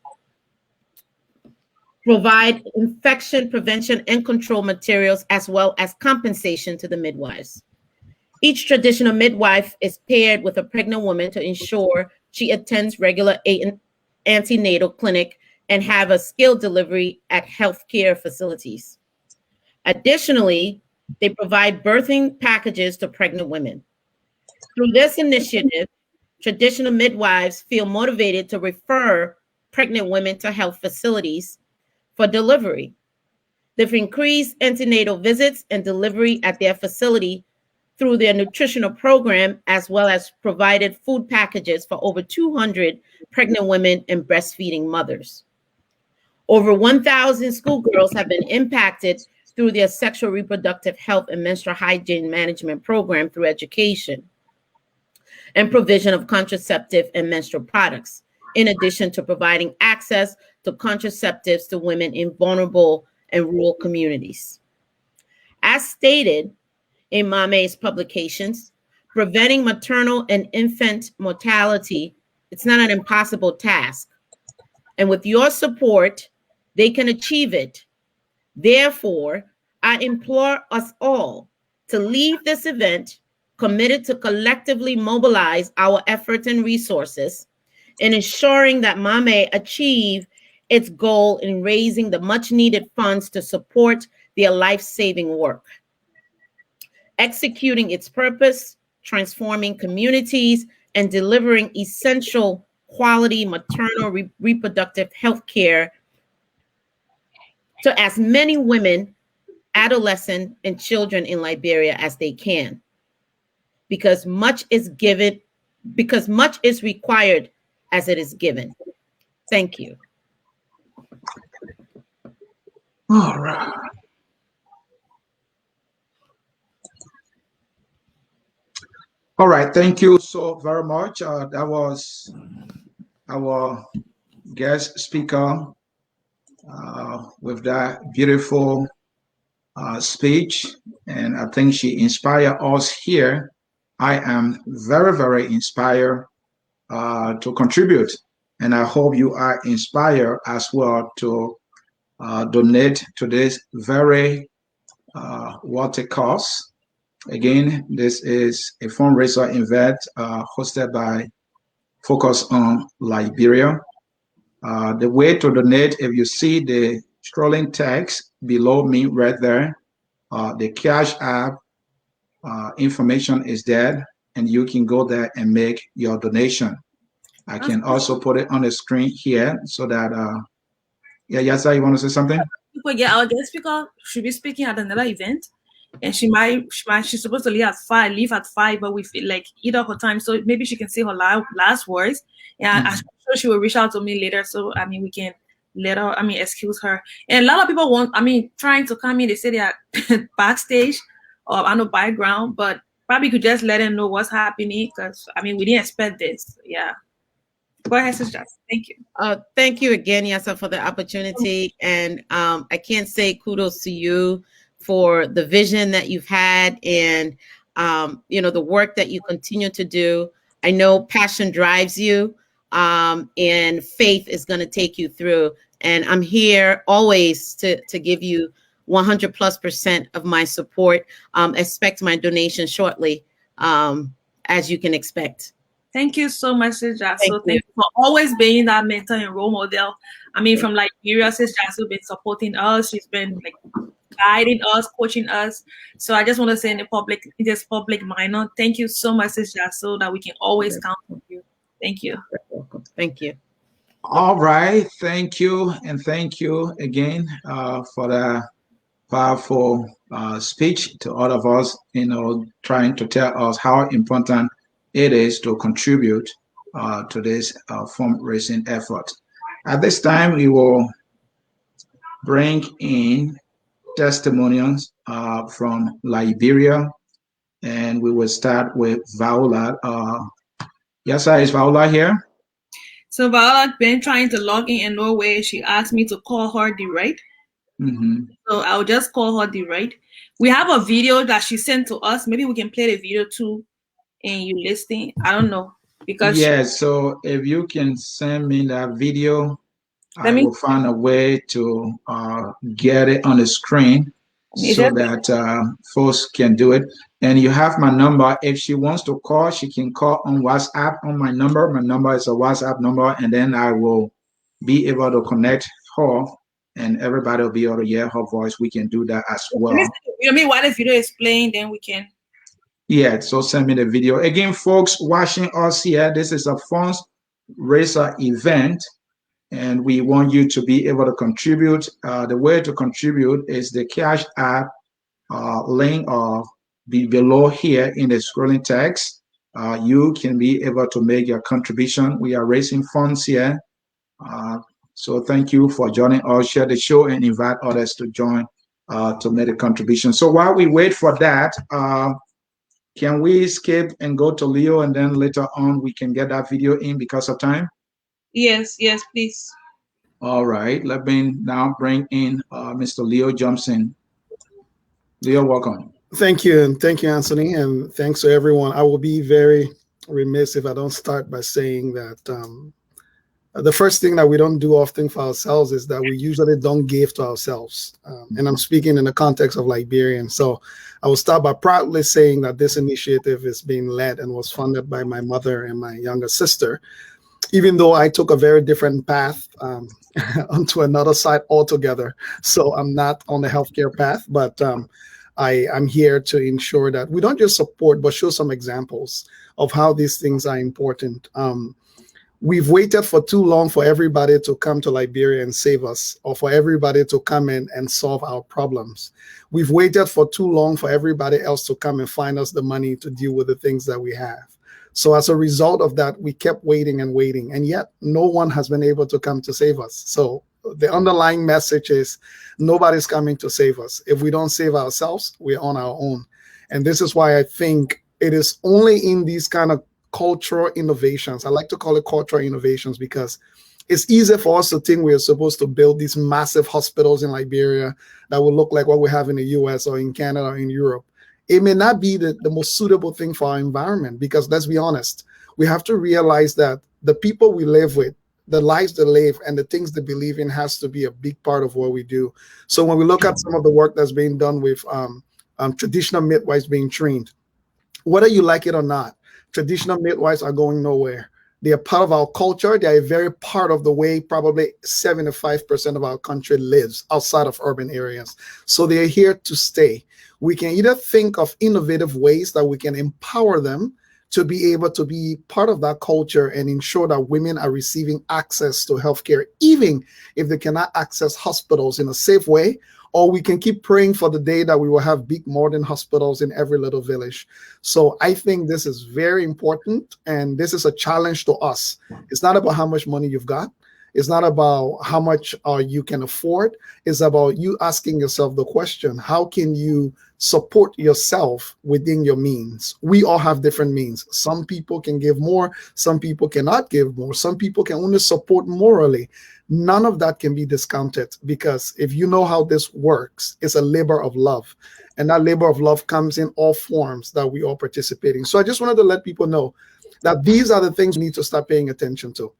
provide infection prevention and control materials, as well as compensation to the midwives. Each traditional midwife is paired with a pregnant woman to ensure she attends regular antenatal clinic and have a skilled delivery at healthcare facilities. Additionally, they provide birthing packages to pregnant women. Through this initiative, traditional midwives feel motivated to refer pregnant women to health facilities for delivery. They've increased antenatal visits and delivery at their facility through their nutritional program, as well as provided food packages for over 200 pregnant women and breastfeeding mothers. Over 1,000 schoolgirls have been impacted through their sexual reproductive health and menstrual hygiene management program through education and provision of contraceptive and menstrual products, in addition to providing access to contraceptives to women in vulnerable and rural communities. As stated in MAMEI's publications, preventing maternal and infant mortality, it's not an impossible task. And with your support, they can achieve it. Therefore, I implore us all to leave this event committed to collectively mobilize our efforts and resources in ensuring that MAMEI achieve its goal in raising the much needed funds to support their life-saving work, executing its purpose, transforming communities, and delivering essential quality maternal reproductive health care to as many women, adolescents, and children in Liberia as they can. Because much is required as it is given. Thank you. All right. All right, thank you so very much. That was our guest speaker with that beautiful speech, and I think she inspired us here. I am very, very inspired to contribute, and I hope you are inspired as well to donate to this very worthy cause. Again, this is a fundraiser event hosted by Focus on Liberia. The way to donate, if you see the scrolling text below me right there, the Cash App information is there, and you can go there and make your donation. I can also put it on the screen here so that, yeah, Yassah, you want to say something? Yeah, our guest speaker should be speaking at another event, and she's supposed to leave at 5, but we feel like eat up her time, so maybe she can say her last words. And I'm sure she will reach out to me later, so I mean we can let her, excuse her. And a lot of people trying to come in, they say they are backstage or on the background, but probably could just let them know what's happening, because we didn't expect this. Yeah. Go ahead, Sister. Thank you. Thank you again, Yassah, for the opportunity. And I can't say kudos to you for the vision that you've had and, the work that you continue to do. I know passion drives you, and faith is going to take you through. And I'm here always to give you 100+% of my support. Expect my donation shortly, as you can expect. Thank you so much, Sis Yassah. Thank you for always being that mentor and role model. From Liberia, Sis Yassah been supporting us. She's been guiding us, coaching us. So I just want to say in this public minor, thank you so much, Sis Yassah, so that we can always count on you. Thank you. You're welcome. Thank you. All right, thank you, and thank you again for the powerful speech to all of us. Trying to tell us how important it is to contribute to this fundraising effort. At this time, we will bring in testimonials from Liberia, and we will start with Lavelah. Yassah, is Lavelah here? So Lavelah been trying to log in and no way. She asked me to call her direct. So I'll just call her direct. We have a video that she sent to us. Maybe we can play the video too. And you listening? I don't know, because so if you can send me that video, I will find a way to get it on the screen so that folks can do it. And you have my number. If she wants to call, she can call on WhatsApp on my number. My number is a WhatsApp number, and then I will be able to connect her, and everybody will be able to hear her voice. We can do that as well. While the video is playing, then we can. Yeah, so send me the video. Again, folks watching us here, this is a fundraiser event, and we want you to be able to contribute. The way to contribute is the Cash App link be below here in the scrolling text. You can be able to make your contribution. We are raising funds here So thank you for joining us. Share the show and invite others to join to make a contribution. So while we wait for that, can we skip and go to Leo, and then later on we can get that video in because of time? Yes, please. All right. Let me now bring in Mr. Leo Johnson. Leo, welcome. Thank you, and thank you, Anthony, and thanks to everyone. I will be very remiss if I don't start by saying that the first thing that we don't do often for ourselves is that we usually don't give to ourselves. And I'm speaking in the context of Liberian. So I will start by proudly saying that this initiative is being led and was funded by my mother and my younger sister, even though I took a very different path onto another side altogether. So I'm not on the healthcare path, but I'm here to ensure that we don't just support, but show some examples of how these things are important. We've waited for too long for everybody to come to Liberia and save us, or for everybody to come in and solve our problems. We've waited for too long for everybody else to come and find us the money to deal with the things that we have. So as a result of that, we kept waiting and waiting, and yet no one has been able to come to save us. So the underlying message is nobody's coming to save us. If we don't save ourselves, we're on our own. And this is why I think it is only in these kind of cultural innovations, I like to call it cultural innovations, because it's easy for us to think we are supposed to build these massive hospitals in Liberia that will look like what we have in the US or in Canada or in Europe. It may not be the most suitable thing for our environment, because let's be honest, we have to realize that the people we live with, the lives they live, and the things they believe in has to be a big part of what we do. So when we look at some of the work that's being done with traditional midwives being trained, whether you like it or not, traditional midwives are going nowhere. They are part of our culture. They are a very part of the way probably 75% of our country lives outside of urban areas. So they are here to stay. We can either think of innovative ways that we can empower them to be able to be part of that culture and ensure that women are receiving access to healthcare, even if they cannot access hospitals in a safe way, or we can keep praying for the day that we will have big modern hospitals in every little village. So I think this is very important, and this is a challenge to us. It's not about how much money you've got. It's not about how much you can afford. It's about you asking yourself the question, how can you support yourself within your means? We all have different means. Some people can give more. Some people cannot give more. Some people can only support morally. None of that can be discounted, because if you know how this works, it's a labor of love. And that labor of love comes in all forms that we all participate in. So I just wanted to let people know that these are the things we need to start paying attention to.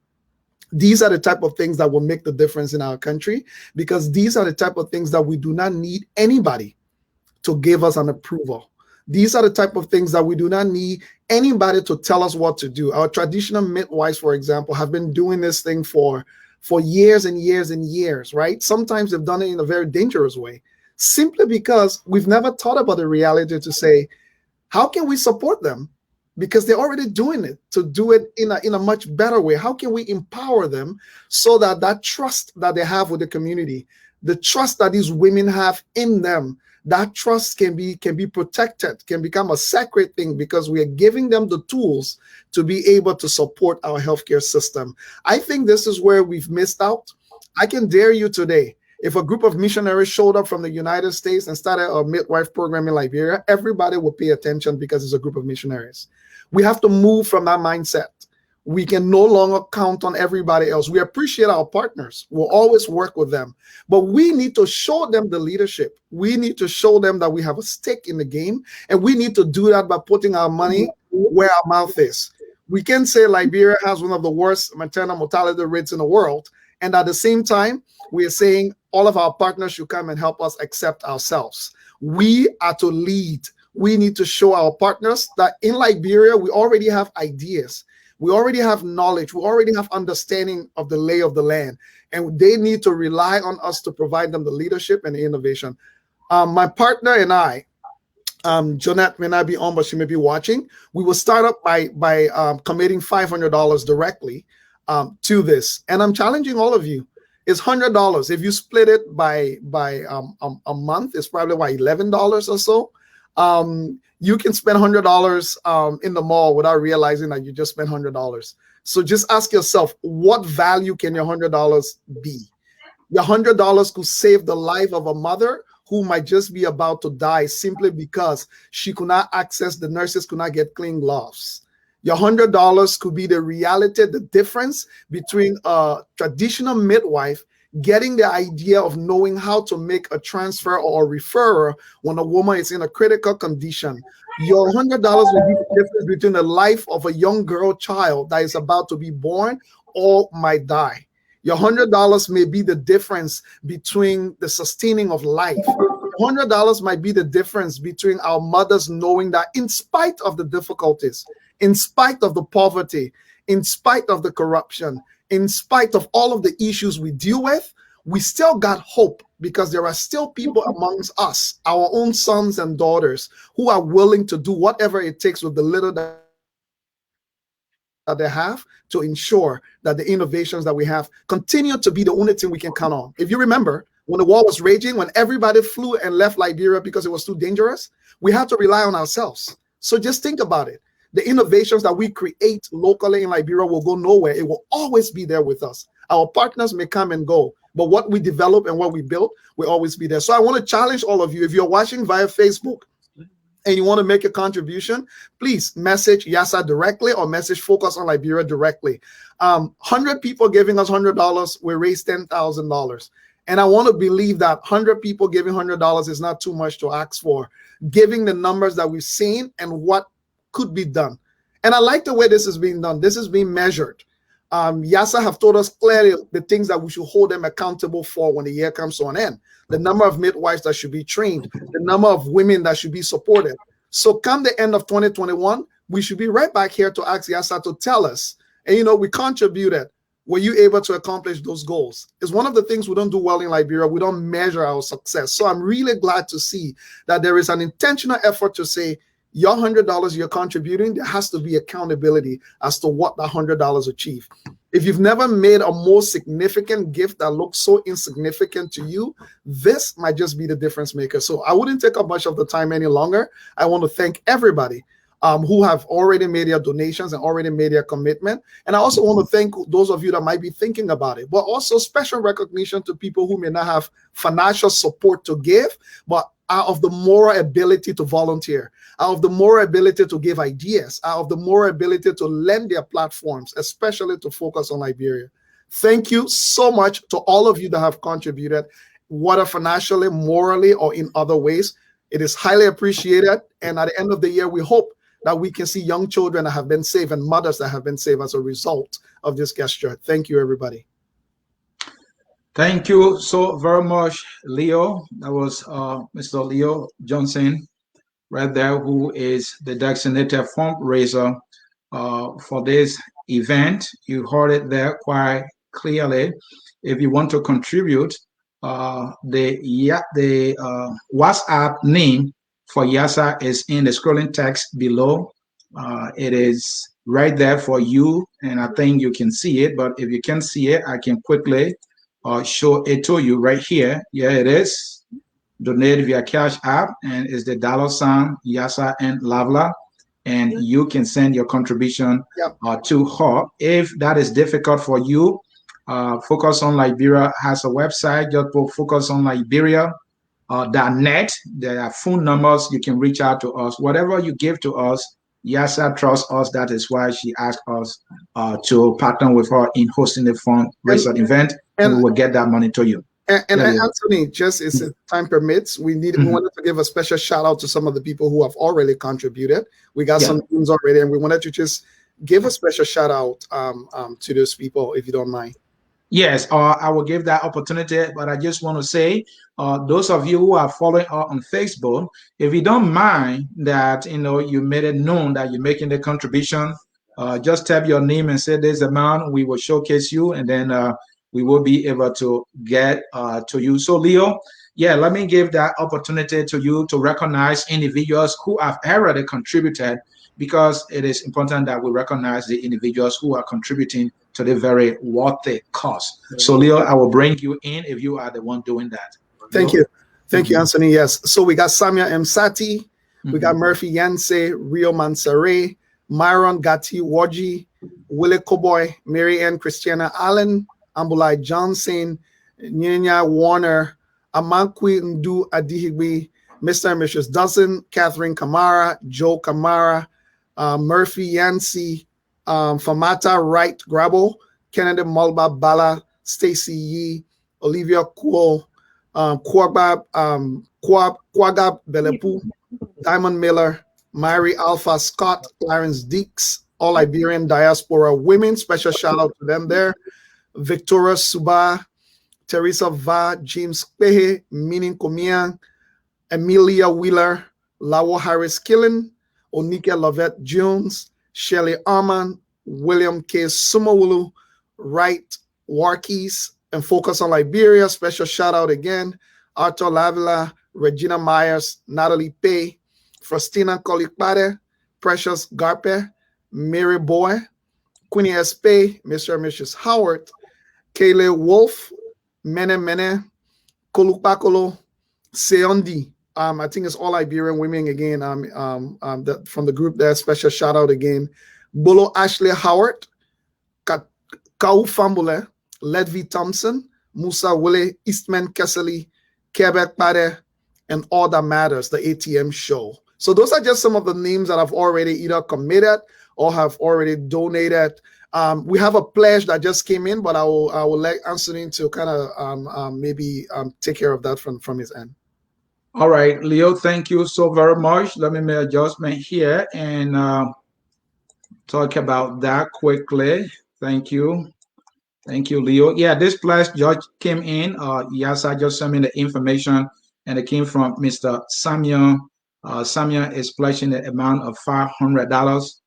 These are the type of things that will make the difference in our country, because these are the type of things that we do not need anybody to give us an approval. These are the type of things that we do not need anybody to tell us what to do. Our traditional midwives, for example, have been doing this thing for years and years and years, right? Sometimes they've done it in a very dangerous way, simply because we've never thought about the reality to say, how can we support them? Because they're already doing it, to do it in a much better way. How can we empower them so that that trust that they have with the community, the trust that these women have in them, that trust can be protected, can become a sacred thing, because we are giving them the tools to be able to support our healthcare system. I think this is where we've missed out. I can dare you today, if a group of missionaries showed up from the United States and started a midwife program in Liberia, everybody would pay attention because it's a group of missionaries. We have to move from that mindset. We can no longer count on everybody else. We appreciate our partners. We'll always work with them. But we need to show them the leadership. We need to show them that we have a stake in the game. And we need to do that by putting our money where our mouth is. We can say Liberia has one of the worst maternal mortality rates in the world. And at the same time, we are saying all of our partners should come and help us accept ourselves. We are to lead. We need to show our partners that in Liberia, we already have ideas. We already have knowledge. We already have understanding of the lay of the land. And they need to rely on us to provide them the leadership and the innovation. My partner and I, Jeanette may not be on, but she may be watching. We will start up by committing $500 directly to this. And I'm challenging all of you. It's $100. If you split it by a month, it's probably $11 or so. You can spend $100 in the mall without realizing that you just spent $100. So just ask yourself, what value can your $100 be? Your $100 could save the life of a mother who might just be about to die simply because she could not access, the nurses could not get clean gloves. Your $100 could be the reality, the difference between a traditional midwife getting the idea of knowing how to make a transfer or a referral when a woman is in a critical condition. Your $100 will be the difference between the life of a young girl child that is about to be born or might die. Your $100 may be the difference between the sustaining of life. $100 might be the difference between our mothers knowing that in spite of the difficulties, in spite of the poverty, in spite of the corruption, in spite of all of the issues we deal with, we still got hope because there are still people amongst us, our own sons and daughters, who are willing to do whatever it takes with the little that they have to ensure that the innovations that we have continue to be the only thing we can count on. If you remember, when the war was raging, when everybody flew and left Liberia because it was too dangerous, we had to rely on ourselves. So just think about it. The innovations that we create locally in Liberia will go nowhere. It will always be there with us. Our partners may come and go, but what we develop and what we build will always be there. So I want to challenge all of you. If you're watching via Facebook and you want to make a contribution, please message Yassah directly or message Focus on Liberia directly. 100 people giving us $100, we raise $10,000. And I want to believe that 100 people giving $100 is not too much to ask for, giving the numbers that we've seen and what could be done. And I like the way this is being done. This is being measured. Yassah have told us clearly the things that we should hold them accountable for when the year comes to an end. The number of midwives that should be trained, the number of women that should be supported. So come the end of 2021, we should be right back here to ask Yassah to tell us, and you know, we contributed. Were you able to accomplish those goals? It's one of the things we don't do well in Liberia. We don't measure our success. So I'm really glad to see that there is an intentional effort to say, your $100 you're contributing, there has to be accountability as to what that $100 achieve. If you've never made a more significant gift that looks so insignificant to you, this might just be the difference maker. So I wouldn't take up much of the time any longer. I want to thank everybody who have already made their donations and already made their commitment. And I also want to thank those of you that might be thinking about it, but also special recognition to people who may not have financial support to give, but out of the moral ability to volunteer, out of the moral ability to give ideas, out of the moral ability to lend their platforms, especially to Focus on Liberia. Thank you so much to all of you that have contributed, whether financially, morally, or in other ways. It is highly appreciated. And at the end of the year, we hope that we can see young children that have been saved and mothers that have been saved as a result of this gesture. Thank you, everybody. Thank you so very much, Leo. That was Mr. Leo Johnson right there, who is the designated fundraiser for this event. You heard it there quite clearly. If you want to contribute, the WhatsApp name for Yassah is in the scrolling text below. It is right there for you, and I think you can see it. But if you can't see it, I can quickly show it to you right here. Yeah, it is. Donate via Cash App, and it's the $ Yassah and Lavelah, and you can send your contribution to her. If that is difficult for you, Focus on Liberia has a website. Just put focusonliberia.net. There are phone numbers. You can reach out to us. Whatever you give to us, Yassah trusts us. That is why she asked us to partner with her in hosting the fundraiser event, and we will get that money to you. And Anthony, just as time permits, we wanted to give a special shout out to some of the people who have already contributed. We got some names already, and we wanted to just give a special shout out to those people, if you don't mind. Yes, I will give that opportunity, but I just want to say, those of you who are following us on Facebook, if you don't mind that, you made it known that you're making the contribution, just type your name and say this amount. We will showcase you, and then we will be able to get to you. So Leo, let me give that opportunity to you to recognize individuals who have already contributed, because it is important that we recognize the individuals who are contributing to the very worthy cause. So Leo, I will bring you in if you are the one doing that. Thank you. Thank you, Anthony. Yes. So we got Samia M. Sati, we got Murphy Yanseh, Rio Mansare, Myron Gatti Waji, Willie Cowboy, Mary Ann Christiana Allen, Ambulai Johnson, Nyanya Warner, Amankwi Ndu Adihigbi, Mr. and Mrs. Dawson, Catherine Kamara, Joe Kamara, Murphy Yancey, Famata Wright Grabo, Kennedy Mulba Bala, Stacy Yee, Olivia Kuo, Kwagab Belepu, Diamond Miller, Mary Alpha Scott, Clarence Deeks, all Liberian diaspora women. Special shout out to them there. Victoria Suba, Teresa Va, James Pehe, Minin Komiang, Emilia Wheeler, Lawo Harris Killen, Onika Lovette Jones, Shelley Arman, William K. Sumawulu, Wright Warkis, and Focus on Liberia. Special shout out again. Arthur Lavelah, Regina Myers, Natalie Pay, Faustina Kolikpade, Precious Garpe, Mary Boy, Queenie S. Pay, Mr. and Mrs. Howard, Kaylee Wolf, Mene, Kolupakolo, Seondi. I think it's all Liberian women again. From the group there. Special shout out again. Bolo Ashley Howard, Kau Fambule, Ledvi Thompson, Musa Wille, Eastman Kessely, Quebec Pade, and All That Matters, the ATM show. So those are just some of the names that have already either committed or have already donated. We have a pledge that just came in, but I will let Anthony to kind of maybe take care of that from his end. All right, Leo, thank you so very much. Let me make adjustment here and talk about that quickly. Thank you. Thank you, Leo. Yeah, this pledge just came in. Yassah just sent me the information, and it came from Mr. Samuel. Samuel is pledging the amount of $500.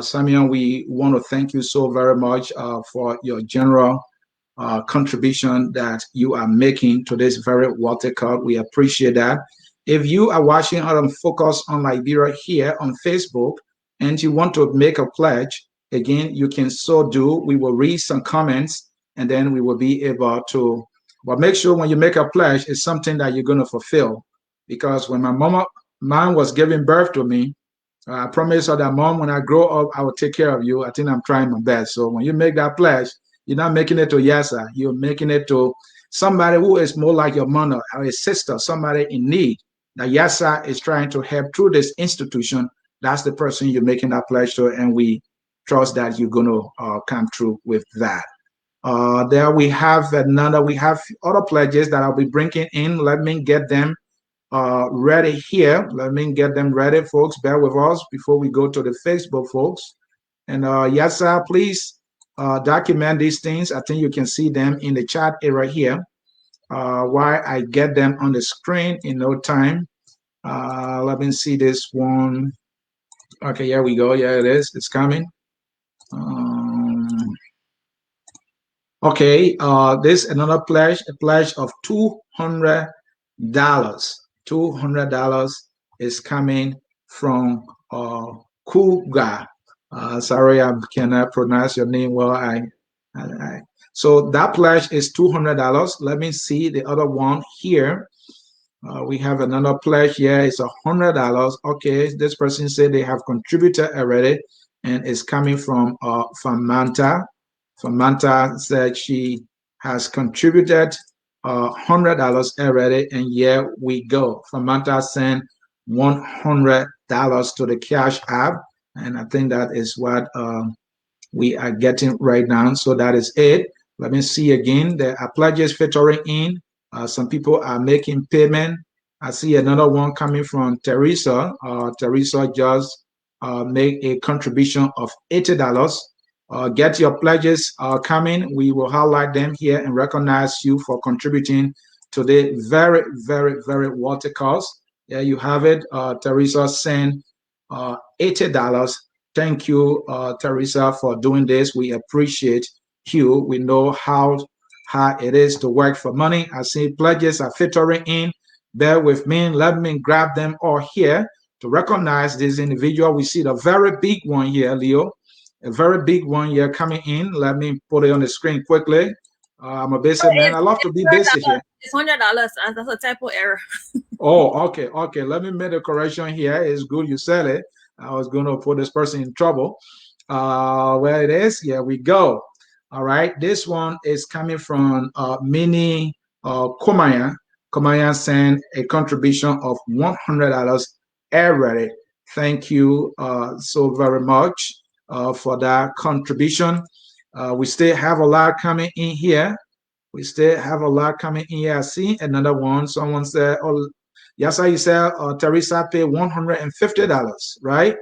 Samuel, we want to thank you so very much for your general contribution that you are making to this very wealthy cause. We appreciate that. If you are watching on Focus on Liberia here on Facebook and you want to make a pledge, again, you can so do. We will read some comments and then we will be able to, but make sure when you make a pledge, it's something that you're going to fulfill. Because when my mom was giving birth to me, I promised her that, Mom, when I grow up, I will take care of you. I think I'm trying my best. So when you make that pledge, you're not making it to Yassah. You're making it to somebody who is more like your mother or a sister, somebody in need that Yassah is trying to help through this institution. That's the person you're making that pledge to, and we trust that you're going to come through with that. There we have other pledges that I'll be bringing in. Let me get them ready here. Let me get them ready, folks. Bear with us before we go to the Facebook, folks. And Yassah, please document these things. I think you can see them in the chat area here. While I get them on the screen in no time. Let me see this one. Okay, here we go. Yeah, it is. It's coming. Okay, this another pledge, a pledge of $200. $200 is coming from Kuga. Sorry, I cannot pronounce your name well. So that pledge is $200. Let me see the other one here. We have another pledge here. It's $100. Okay, this person said they have contributed already, and it's coming from Famanta. Famanta said she has contributed $100 already, and here we go. Famanta sent $100 to the Cash App, and I think that is what we are getting right now. So that is it. Let me see again. There are pledges filtering in. Some people are making payment. I see another one coming from Teresa. Teresa just made a contribution of $80. Get your pledges coming. We will highlight them here and recognize you for contributing to the very, very, very worthy cause. There you have it. Teresa sent $80. Thank you, Teresa, for doing this. We appreciate you. We know how hard it is to work for money. I see pledges are filtering in. Bear with me. Let me grab them all here to recognize this individual. We see the very big one here, Leo. A very big one here coming in. Let me put it on the screen quickly. I'm a basic man. I love to be basic here. It's $100. That's a typo error. Oh, okay. Okay. Let me make a correction here. It's good you said it. I was going to put this person in trouble. Where it is, here we go. All right, this one is coming from Mini Komaya. Komaya sent a contribution of $100 already. Thank you so very much for that contribution. We still have a lot coming in here. We still have a lot coming in here. I see another one. Someone said, oh, Yassah, you said Teresa paid $150, right?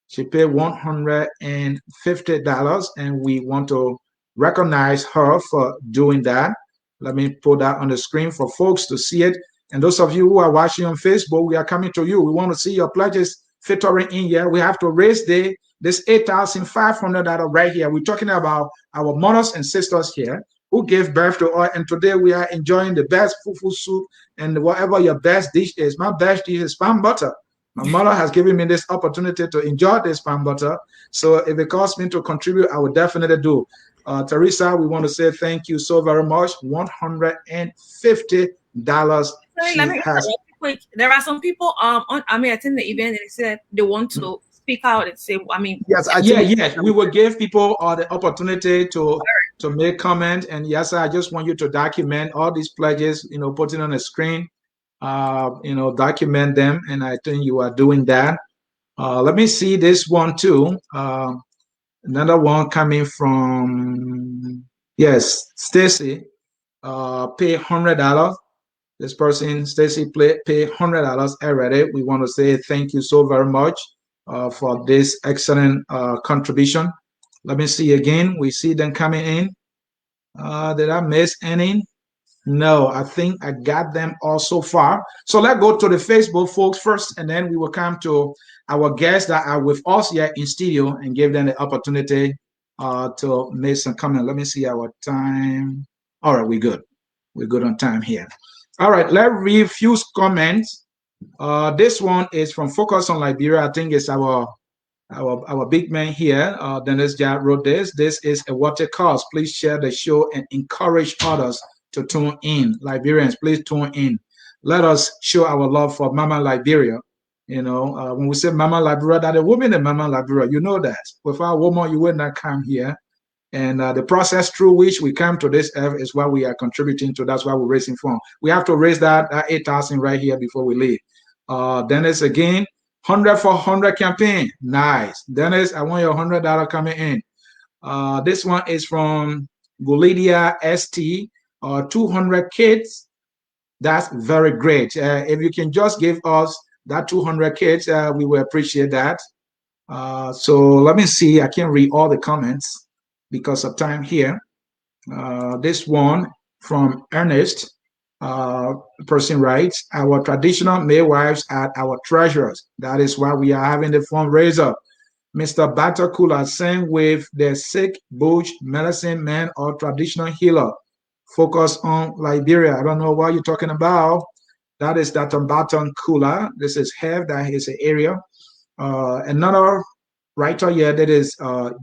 She paid $150, and we want to recognize her for doing that. Let me put that on the screen for folks to see it. And those of you who are watching on Facebook, we are coming to you. We want to see your pledges filtering in here. We have to raise this $8,500 right here. We're talking about our mothers and sisters here who gave birth to us. And today we are enjoying the best fufu soup and whatever your best dish is. My best dish is spam butter. My mother has given me this opportunity to enjoy this spam butter. So if it costs me to contribute, I would definitely do. Teresa, we want to say thank you so very much. $150. Sorry, let me quick. There are some people attending the event and they said they want to speak out and say, yes, we will give people the opportunity to make comment. And yes, I just want you to document all these pledges, putting on a screen, document them. And I think you are doing that. Let me see this one too. Another one coming from, yes, Stacy, pay $100. This person, Stacy, pay $100 already. We want to say thank you so very much for this excellent contribution. Let me see again. We see them coming in. Did I miss any? No, I think I got them all so far. So let's go to the Facebook folks first, and then we will come to our guests that are with us here in studio and give them the opportunity to make some comment. Let me see our time. All right, we're good. We're good on time here. All right, let's read a few comments. This one is from Focus on Liberia. I think it's our big man here. Dennis Jad wrote this. This is a water cause. Please share the show and encourage others to tune in. Liberians, please tune in. Let us show our love for Mama Liberia. When we say Mama Liberia, that a woman in Mama Liberia, you know that. Without a woman, you would not come here. And the process through which we come to this earth is what we are contributing to. That's why we're raising funds. We have to raise that 8,000 right here before we leave. Dennis, again, 100 for 100 campaign. Nice. Dennis, I want your $100 coming in. This one is from Gulidia ST. 200 kids. That's very great. If you can just give us that 200 kids, we will appreciate that. So let me see. I can't read all the comments because of time here. This one from Ernest. Person writes, our traditional midwives are our treasures. That is why we are having the fundraiser. Mr. Batakula, same with the sick, bush, medicine man, or traditional healer. Focus on Liberia. I don't know what you're talking about. That is Dr. Baton Kula. This is Hev, that is an area. Another writer here, that is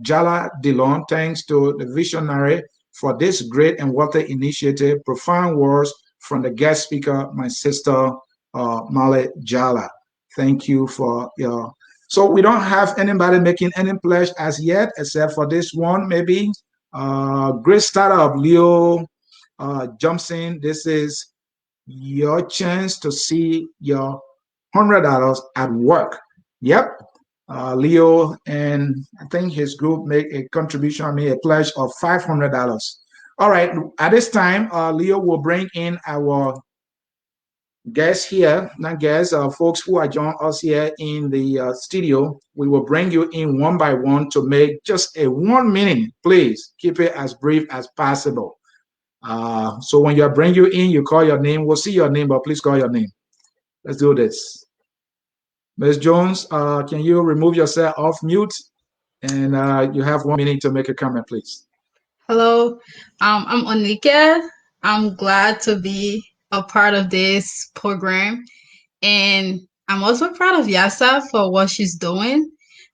Jala Dillon. Thanks to the visionary for this great and worthy initiative. Profound words from the guest speaker, my sister, Male Jala. Thank you for your... So we don't have anybody making any pledge as yet, except for this one, maybe. Great startup, Leo Johnson. This is your chance to see your $100 at work. Yep. Leo and I think his group make a contribution, a pledge of $500. All right. At this time, Leo will bring in our guests here, not guests, folks who are joining us here in the studio. We will bring you in one by one to make just a 1 minute. Please keep it as brief as possible. So when you bring you in, you call your name. We'll see your name, but please call your name. Let's do this. Ms. Jones, can you remove yourself off mute? And you have 1 minute to make a comment, please. Hello, I'm Onika. I'm glad to be a part of this program. And I'm also proud of Yassah for what she's doing.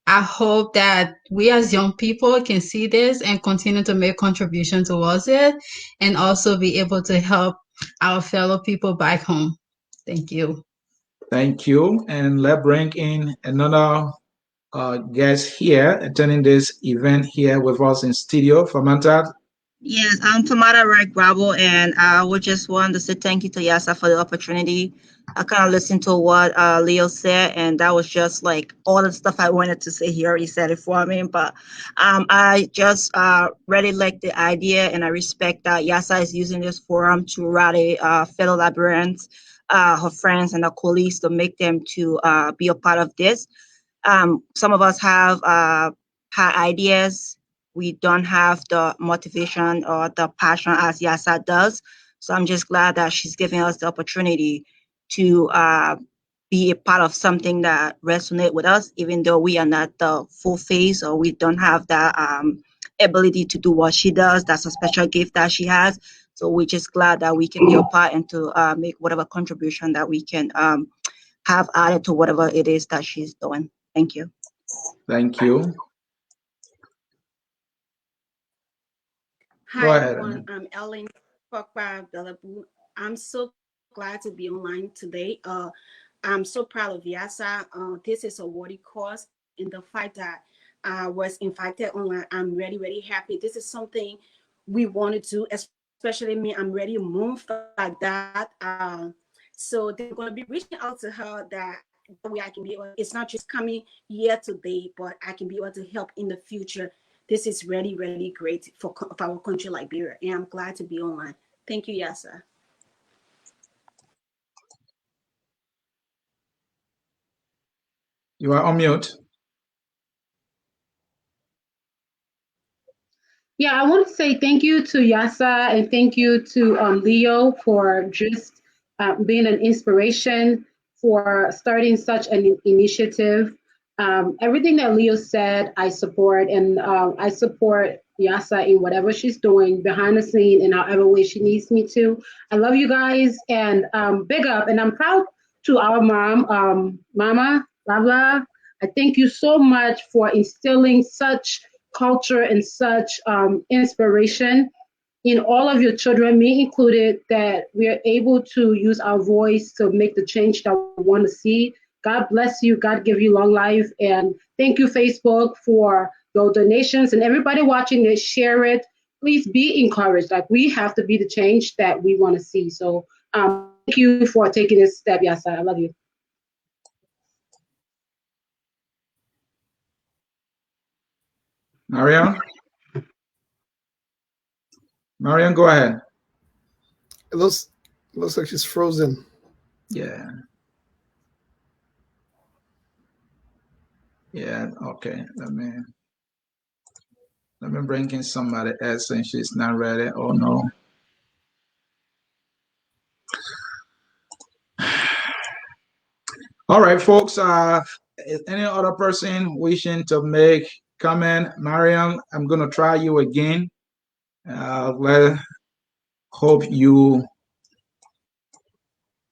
I hope that we as young people can see this and continue to make contributions towards it and also be able to help our fellow people back home. Thank you. Thank you. And let's bring in another guest here attending this event here with us in studio. Famanta. Yes, I'm Famata Rai Grabo, and I would just want to say thank you to Yassah for the opportunity. I kind of listened to what Leo said, and that was just like all the stuff I wanted to say. He already said it for me, but I just really like the idea, and I respect that Yassah is using this forum to rally fellow Liberians, her friends, and her colleagues to make them to be a part of this. Some of us have had ideas. We don't have the motivation or the passion as Yassah does. So I'm just glad that she's giving us the opportunity to be a part of something that resonates with us, even though we are not the full face or we don't have that ability to do what she does. That's a special gift that she has. So we're just glad that we can be a part and to make whatever contribution that we can have added to whatever it is that she's doing. Thank you. Thank you. Hi, everyone. I'm Ellen Pokpa Belabu. I'm so glad to be online today. I'm so proud of Yassah. This is a worthy cause in the fact that I was invited online. I'm really, really happy. This is something we want to do, especially me. I'm ready to move like that. So they're going to be reaching out to her that way I can be able, it's not just coming here today, but I can be able to help in the future. This is really, really great for our country, Liberia, and I'm glad to be online. Thank you, Yassah. You are on mute. Yeah, I want to say thank you to Yassah and thank you to Leo for just being an inspiration for starting such an initiative. Everything that Leo said, I support, and I support Yassah in whatever she's doing behind the scene in however way she needs me to. I love you guys and big up, and I'm proud to our mom, Mama Lavelah. I thank you so much for instilling such culture and such inspiration in all of your children, me included, that we are able to use our voice to make the change that we want to see. God bless you. God give you long life. And thank you, Facebook, for your donations. And everybody watching this, share it. Please be encouraged. Like, we have to be the change that we want to see. So thank you for taking this step, Yassah. I love you. Mariam, go ahead. It looks like she's frozen. Yeah. Yeah, okay. Let me bring in somebody else since she's not ready. Oh no. All right, folks. Any other person wishing to make comment? Mariam, I'm gonna try you again. Hope you,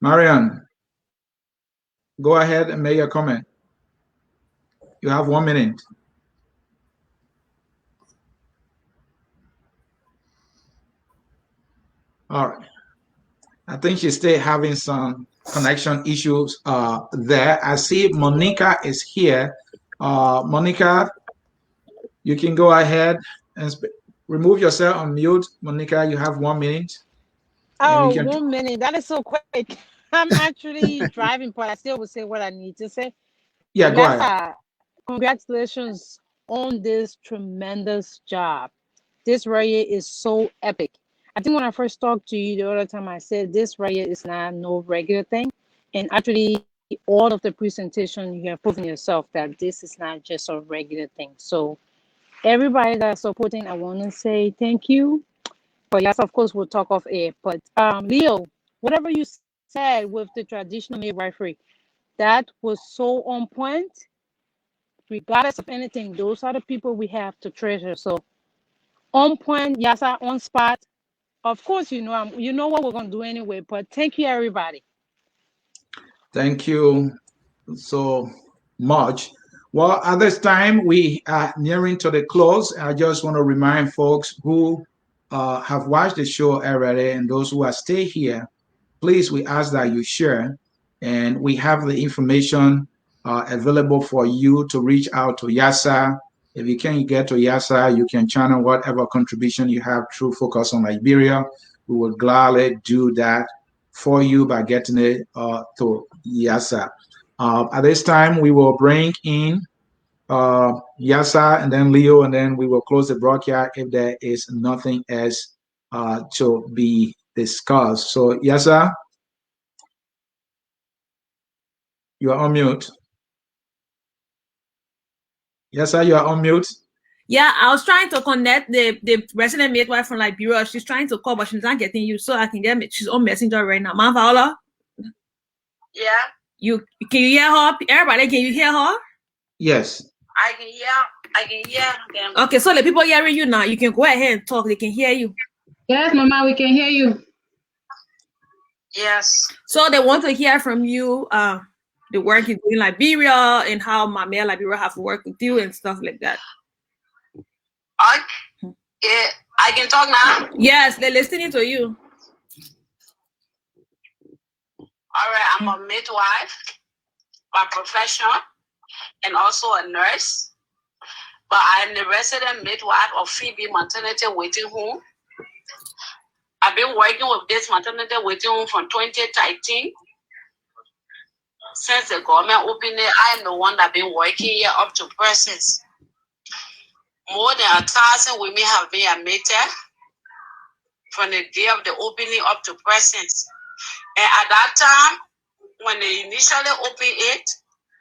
Mariam, go ahead and make your comment. You have 1 minute. All right. I think she's still having some connection issues there. I see Monica is here. Monica, you can go ahead and remove yourself on mute. Monica, you have 1 minute. Oh, 1 minute. That is so quick. I'm actually driving, but I still will say what I need to say. Yeah, go ahead. Congratulations on this tremendous job. This right here is so epic. I think when I first talked to you the other time, I said this right here is not no regular thing. And actually, all of the presentation, you have proven yourself that this is not just a regular thing. So everybody that's supporting, I want to say thank you. But yes, of course, we'll talk off air. But Leo, whatever you said with the traditional midwifery, that was so on point. Regardless of anything, those are the people we have to treasure. So on point, Yassah, on spot. Of course, you know what we're gonna do anyway. But thank you, everybody. Thank you so much. Well, at this time, we are nearing to the close. I just want to remind folks who have watched the show already and those who are still here, please, we ask that you share. And we have the information available for you to reach out to Yassah. If you can't get to Yassah, you can channel whatever contribution you have through Focus on Liberia. We will gladly do that for you by getting it to Yassah. At this time, we will bring in Yassah and then Leo, and then we will close the broadcast if there is nothing else to be discussed. So, Yassah, you are on mute. Yassah, you are on mute. Yeah, I was trying to connect the resident midwife from Liberia. She's trying to call, but she's not getting you, so I can get she's on Messenger right now. Lavelah? Yeah. Can you hear her? Everybody, can you hear her? Yes. I can hear them. Okay, so the people hearing you now, you can go ahead and talk. They can hear you. Yes, Mama, we can hear you. Yes. So they want to hear from you the work you do in Liberia and how MAMEI Liberia have worked with you and stuff like that. I can talk now? Yes, they're listening to you. All right, I'm a midwife by profession and also a nurse. But I'm the resident midwife of Phoebe Maternity Waiting Home. I've been working with this maternity waiting home from 2013. Since the government opened it, I am the one that's been working here up to present. More than 1,000 women have been admitted from the day of the opening up to present. And at that time, when they initially opened it,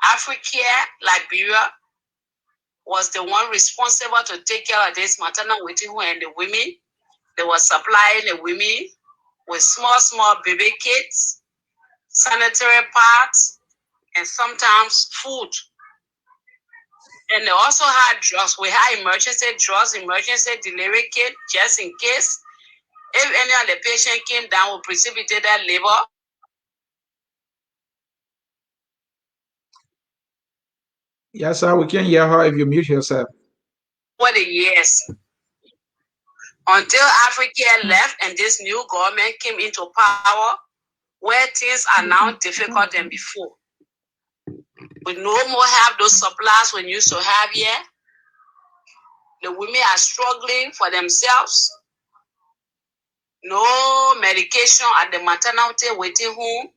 Africare Liberia was the one responsible to take care of this maternal waiting home and the women. They were supplying the women with small baby kits, sanitary pads, and sometimes food. And they also had drugs. We had emergency drugs, emergency delivery kit, just in case. If any of the patient came down with precipitated labor. Yes, sir, we can hear her if you mute yourself. For the years. Until Africare left and this new government came into power, where things are now difficult than before. We no more have those supplies we used to have here. The women are struggling for themselves. No medication at the maternity waiting home.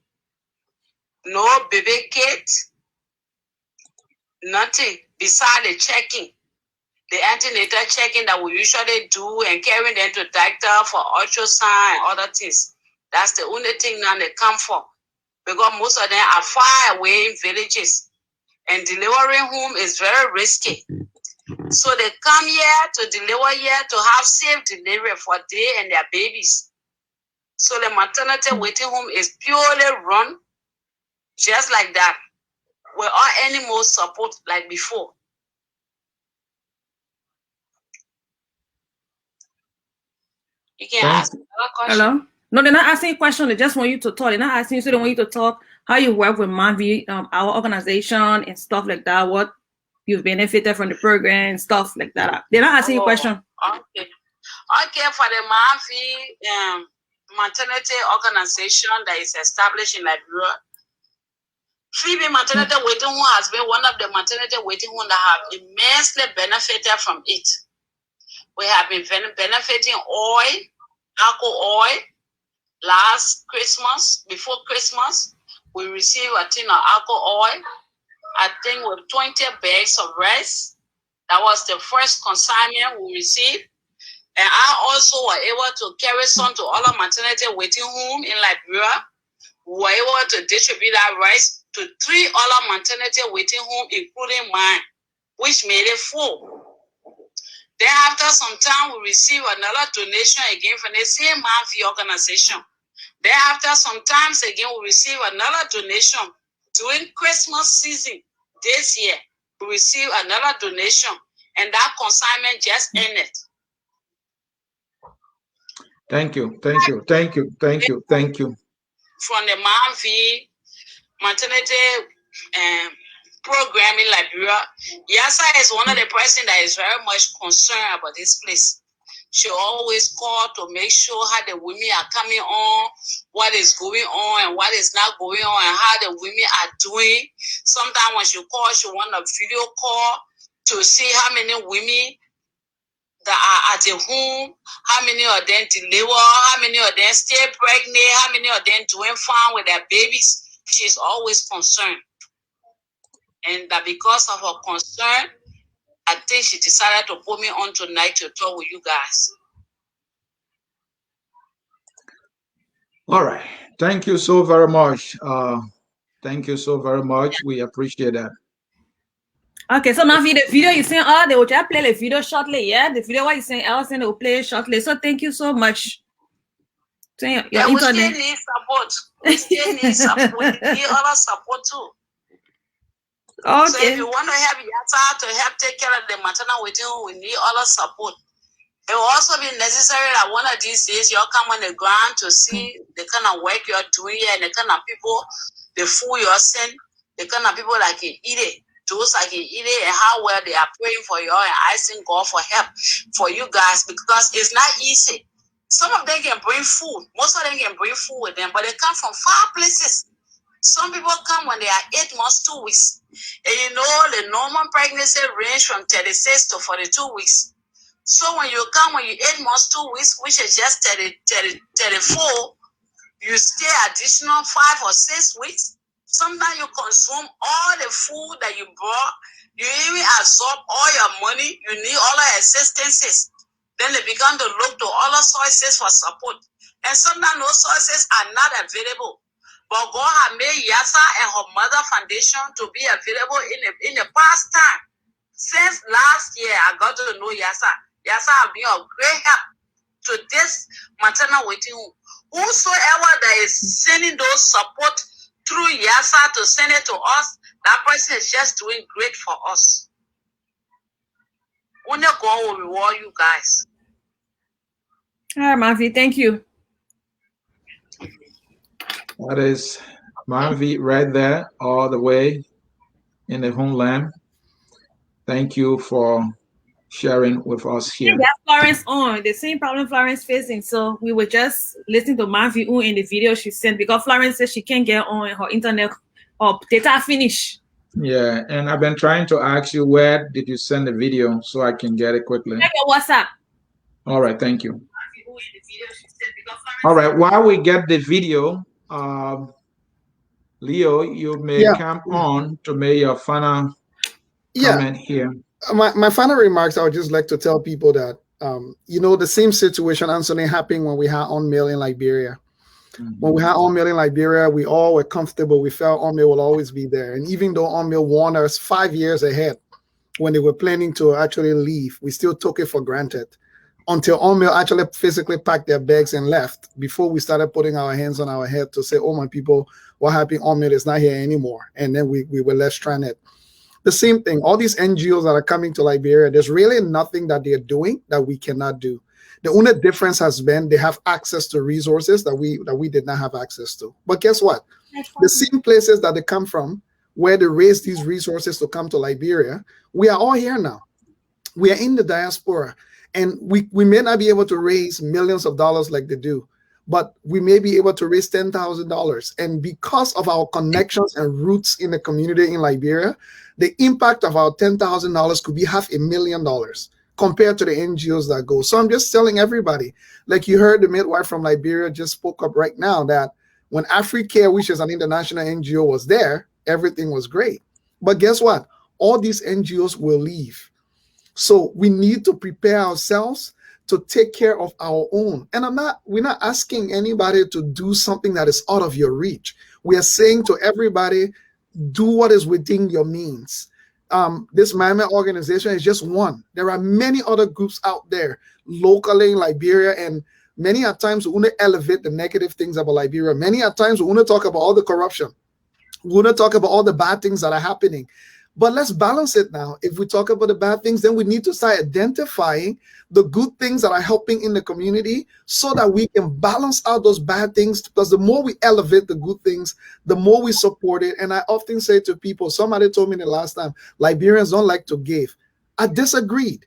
No baby kit. Nothing besides the checking. The antenatal checking that we usually do and carrying them to doctor for ultrasound and other things. That's the only thing now they come for. Because most of them are far away in villages. And delivering home is very risky. So they come here to deliver here to have safe delivery for they and their babies. So the maternity waiting home is purely run just like that, without any more support like before. You can ask another question. Hello? No, they're not asking a question. They just want you to talk. They're not asking you, so they want you to talk how you work with MAVI, our organization and stuff like that, what you've benefited from the program and stuff like that. They're not asking you a question. Okay. Okay, for the MAVI maternity organization that is established in Liberia, Phoebe Maternity Waiting Home has been one of the maternity waiting homes that have immensely benefited from it. We have been benefiting oil, alcohol oil. Last Christmas, before Christmas, we received a tin of alcohol oil, I think with 20 bags of rice. That was the first consignment we received. And I also was able to carry some to all of maternity waiting home in Liberia. We were able to distribute that rice to 3 other maternity waiting home, including mine, which made it full. Then after some time, we received another donation again from the same MAVI organization. Then after some times again, we received another donation during Christmas season this year. We received another donation, and that consignment just ended. Thank you. From the MAVI maternity program in Liberia, Yassah is one of the person that is very much concerned about this place. She always call to make sure how the women are coming on, what is going on and what is not going on, and how the women are doing. Sometimes when she calls, she want a video call to see how many women that are at the home, how many of them deliver, how many of them stay pregnant, how many of them doing fine with their babies. She's always concerned. And that because of her concern, I think she decided to put me on tonight to talk with you guys. All right. Thank you so very much. Thank you so very much. We appreciate that. Okay, so now the video you saying, they will just play the video shortly, yeah? The video what you saying, else and they will play it shortly. So thank you so much. So we still need support. We still need support. We need other support too. Okay. So if you want to help Yassah to help take care of the maternal waiting, we need other support. It will also be necessary that one of these days you'll come on the ground to see the kind of work you're doing here and the kind of people, the food you're sending, the kind of people that can eat it, those that can eat it, and how well they are praying for you and asking God for help for you guys, because it's not easy. Some of them can bring food. Most of them can bring food with them, but they come from far places. Some people come when they are 8 months, 2 weeks. And you know, the normal pregnancy range from 36 to 42 weeks. So when you come, when you're 8 months, 2 weeks, which is just 34, you stay additional 5 or 6 weeks. Sometimes you consume all the food that you brought. You even absorb all your money. You need all the assistances. Then they begin to look to other sources for support. And sometimes those sources are not available. But God has made Yassah and her mother foundation to be available in the past time. Since last year, I got to know Yassah. Yassah has been of great help to this maternal waiting room. Whosoever that is sending those support through Yassah to send it to us, that person is just doing great for us. Only God will reward you guys. All right, MAVI, thank you. That is MAVI right there, all the way in the homeland. Thank you for sharing with us here. That's Florence on the same problem Florence facing. So we were just listening to MAVI in the video she sent, because Florence says she can't get on her internet or data finish. Yeah, and I've been trying to ask you, where did you send the video so I can get it quickly? Check your WhatsApp. All right, thank you. All right, while we get the video, Leo, you may come on to make your final comment here. My final remarks, I would just like to tell people that, you know, the same situation, Anthony, happened when we had on-mail in Liberia. When we had on-mail in Liberia, we all were comfortable. We felt on-mail will always be there. And even though on-mail warned us 5 years ahead when they were planning to actually leave, we still took it for granted until on-mail actually physically packed their bags and left, before we started putting our hands on our head to say, oh, my people, what happened? On-mail is not here anymore. And then we were left stranded. The same thing, all these NGOs that are coming to Liberia, there's really nothing that they're doing that we cannot do. The only difference has been they have access to resources that we did not have access to. But guess what? The same places that they come from, where they raise these resources to come to Liberia, we are all here now. We are in the diaspora, and we may not be able to raise millions of dollars like they do, but we may be able to raise $10,000. And because of our connections and roots in the community in Liberia, the impact of our $10,000 could be $500,000 compared to the NGOs that go. So I'm just telling everybody, like you heard the midwife from Liberia just spoke up right now, that when AfriCare, which is an international NGO, was there, everything was great. But guess what? All these NGOs will leave. So we need to prepare ourselves to take care of our own. And we're not asking anybody to do something that is out of your reach. We are saying to everybody, do what is within your means. This MAMEI organization is just one. There are many other groups out there locally in Liberia, and many at times we want to elevate the negative things about Liberia. Many at times we want to talk about all the corruption. We want to talk about all the bad things that are happening. But let's balance it now. If we talk about the bad things, then we need to start identifying the good things that are helping in the community so that we can balance out those bad things, because the more we elevate the good things, the more we support it. And I often say to people, somebody told me the last time, Liberians don't like to give. I disagreed.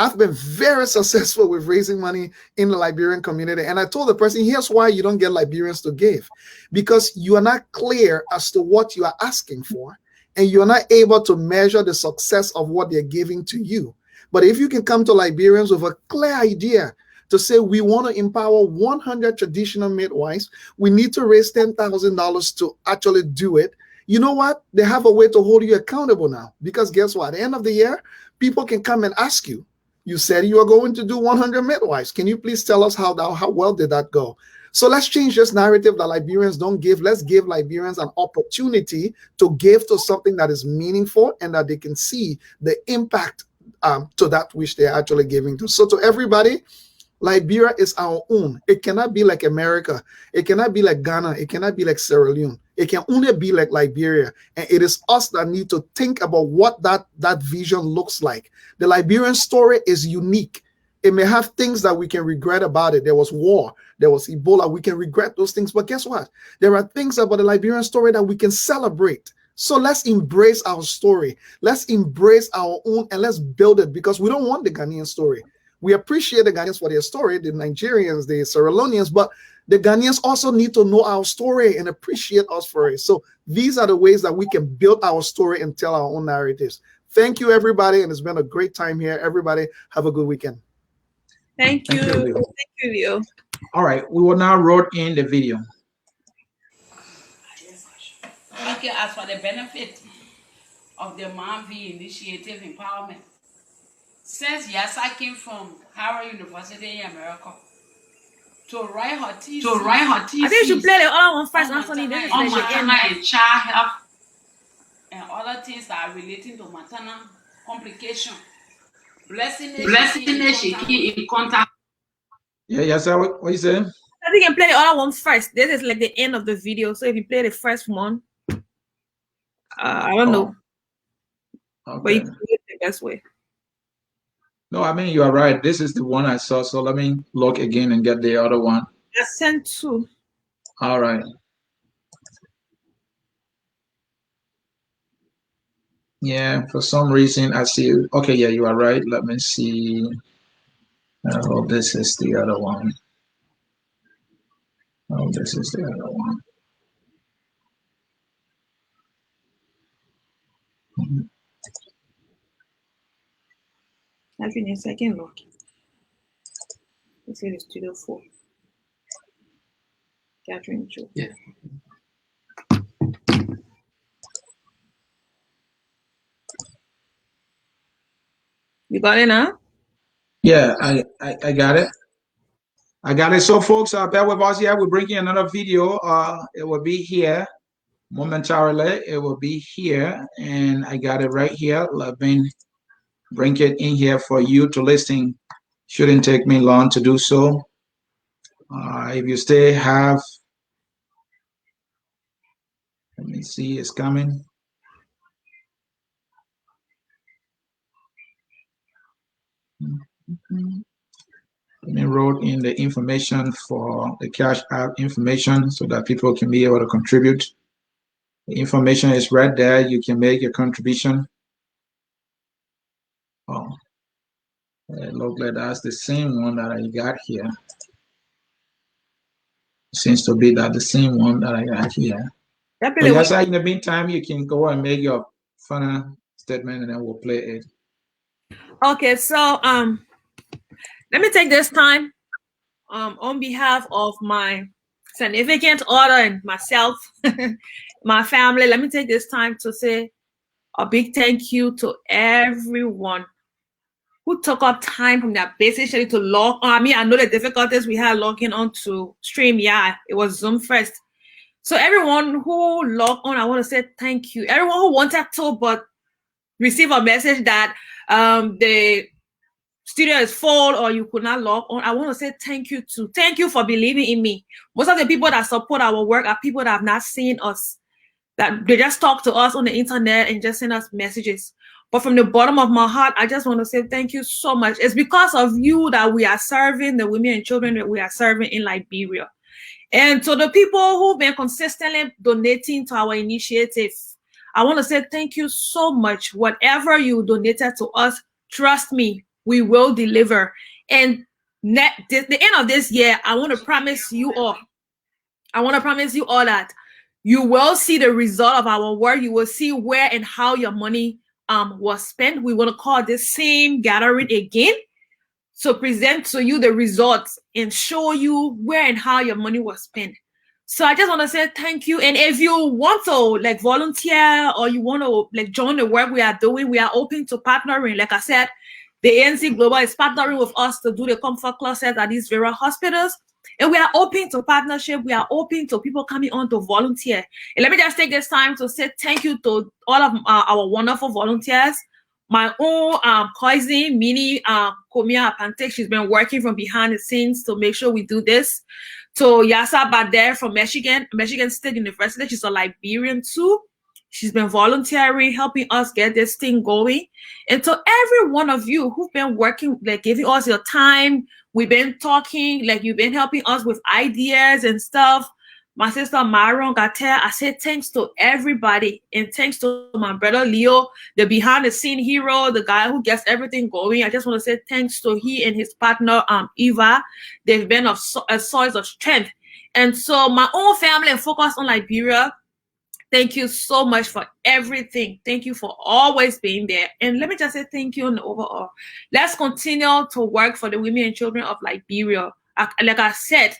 I've been very successful with raising money in the Liberian community. And I told the person, here's why you don't get Liberians to give. Because you are not clear as to what you are asking for, and you're not able to measure the success of what they're giving to you. But if you can come to Liberians with a clear idea to say, we want to empower 100 traditional midwives, we need to raise $10,000 to actually do it. You know what? They have a way to hold you accountable now. Because guess what? At the end of the year, people can come and ask you, you said you are going to do 100 midwives. Can you please tell us how well did that go? So let's change this narrative that Liberians don't give. Let's give Liberians an opportunity to give to something that is meaningful and that they can see the impact to that which they're actually giving to. So to everybody, Liberia is our own. It cannot be like America. It cannot be like Ghana. It cannot be like Sierra Leone. It can only be like Liberia. And it is us that need to think about what that vision looks like. The Liberian story is unique. It may have things that we can regret about it. There was war. There was Ebola. We can regret those things. But guess what? There are things about the Liberian story that we can celebrate. So let's embrace our story. Let's embrace our own and let's build it, because we don't want the Ghanaian story. We appreciate the Ghanaians for their story, the Nigerians, the Sierra Leoneans, but the Ghanaians also need to know our story and appreciate us for it. So these are the ways that we can build our story and tell our own narratives. Thank you, everybody, and it's been a great time here. Everybody, have a good weekend. Thank you. Thank you, Leo. Thank you, Leo. All right, we will now roll in the video. Okay, as for the benefit of the MAVI initiative empowerment, since Yassah came from Howard University in America to write her thesis, I think you should play the other one first, Anthony. Then it's on like the end. maternal and child health and other things that are relating to maternal complication. Blessing is she keep in contact. Yeah, Yassah, what you saying? I think you can play the other one first. This is like the end of the video. So if you play the first one, I don't know. Okay. But you can do it the best way. No, I mean, you are right. This is the one I saw. So let me look again and get the other one. I sent two. All right. Yeah, for some reason I see. Okay, yeah, you are right. Let me see. Oh, this is the other one. Oh, this is the other one. I'll finish a second look. This is Studio 4. Catherine Joe. Yeah. You got it now? Yeah, I got it. I got it. So, folks, bear with us here. We're bringing another video. It will be here momentarily. It will be here, and I got it right here. Let me bring it in here for you to listen. Shouldn't take me long to do so. If you still have, let me see, it's coming. Let me roll in the information for the Cash App information so that people can be able to contribute. The information is right there. You can make a contribution. Oh, it looks like that's the same one that I got here. Seems to be that the same one that I got here. But yes, in the meantime, you can go and make your final statement, and then we'll play it. Okay, so let me take this time on behalf of my significant other and myself, my family. Let me take this time to say a big thank you to everyone who took up time from their busy schedule to log on. I mean, I know the difficulties we had logging on to StreamYard. It was Zoom first. So everyone who logged on, I want to say thank you. Everyone who wanted to but received a message that the studio is full or you could not log on, I want to say thank you too. Thank you for believing in me. Most of the people that support our work are people that have not seen us, that they just talk to us on the internet and just send us messages. But from the bottom of my heart, I just want to say thank you so much. It's because of you that we are serving the women and children that we are serving in Liberia. And to the people who've been consistently donating to our initiative, I want to say thank you so much. Whatever you donated to us, trust me, we will deliver. And the end of this year, I want to promise you all that you will see the result of our work. You will see where and how your money was spent. We want to call this same gathering again to present to you the results and show you where and how your money was spent. So I just want to say thank you. And if you want to like volunteer or you want to like join the work we are doing, we are open to partnering. Like I said, the ANC Global is partnering with us to do the comfort closet at these various hospitals. And we are open to partnership. We are open to people coming on to volunteer. And let me just take this time to say thank you to all of our wonderful volunteers. My own cousin, Minnie Komia Apante, she's been working from behind the scenes to make sure we do this. To Yassah Bader from Michigan State University, she's a Liberian too. She's been volunteering, helping us get this thing going. And to every one of you who've been working, like giving us your time, we've been talking, like you've been helping us with ideas and stuff. My sister Maron Gater, I said thanks to everybody. And thanks to my brother Leo, the behind the scene hero, the guy who gets everything going. I just want to say thanks to he and his partner, Eva. They've been a source of strength. And so my own family and Focus on Liberia, thank you so much for everything. Thank you for always being there. And let me just say thank you on the overall. Let's continue to work for the women and children of Liberia. Like I said,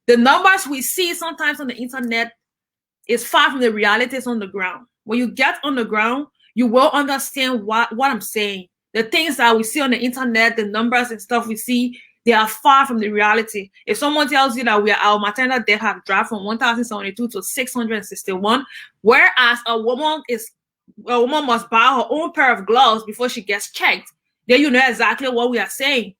the numbers we see sometimes on the internet is far from the realities on the ground. When you get on the ground, you will understand what I'm saying. The things that we see on the internet, the numbers and stuff we see, they are far from the reality. If someone tells you that our maternal death have dropped from 1,072 to 661, whereas a woman must buy her own pair of gloves before she gets checked, then you know exactly what we are saying.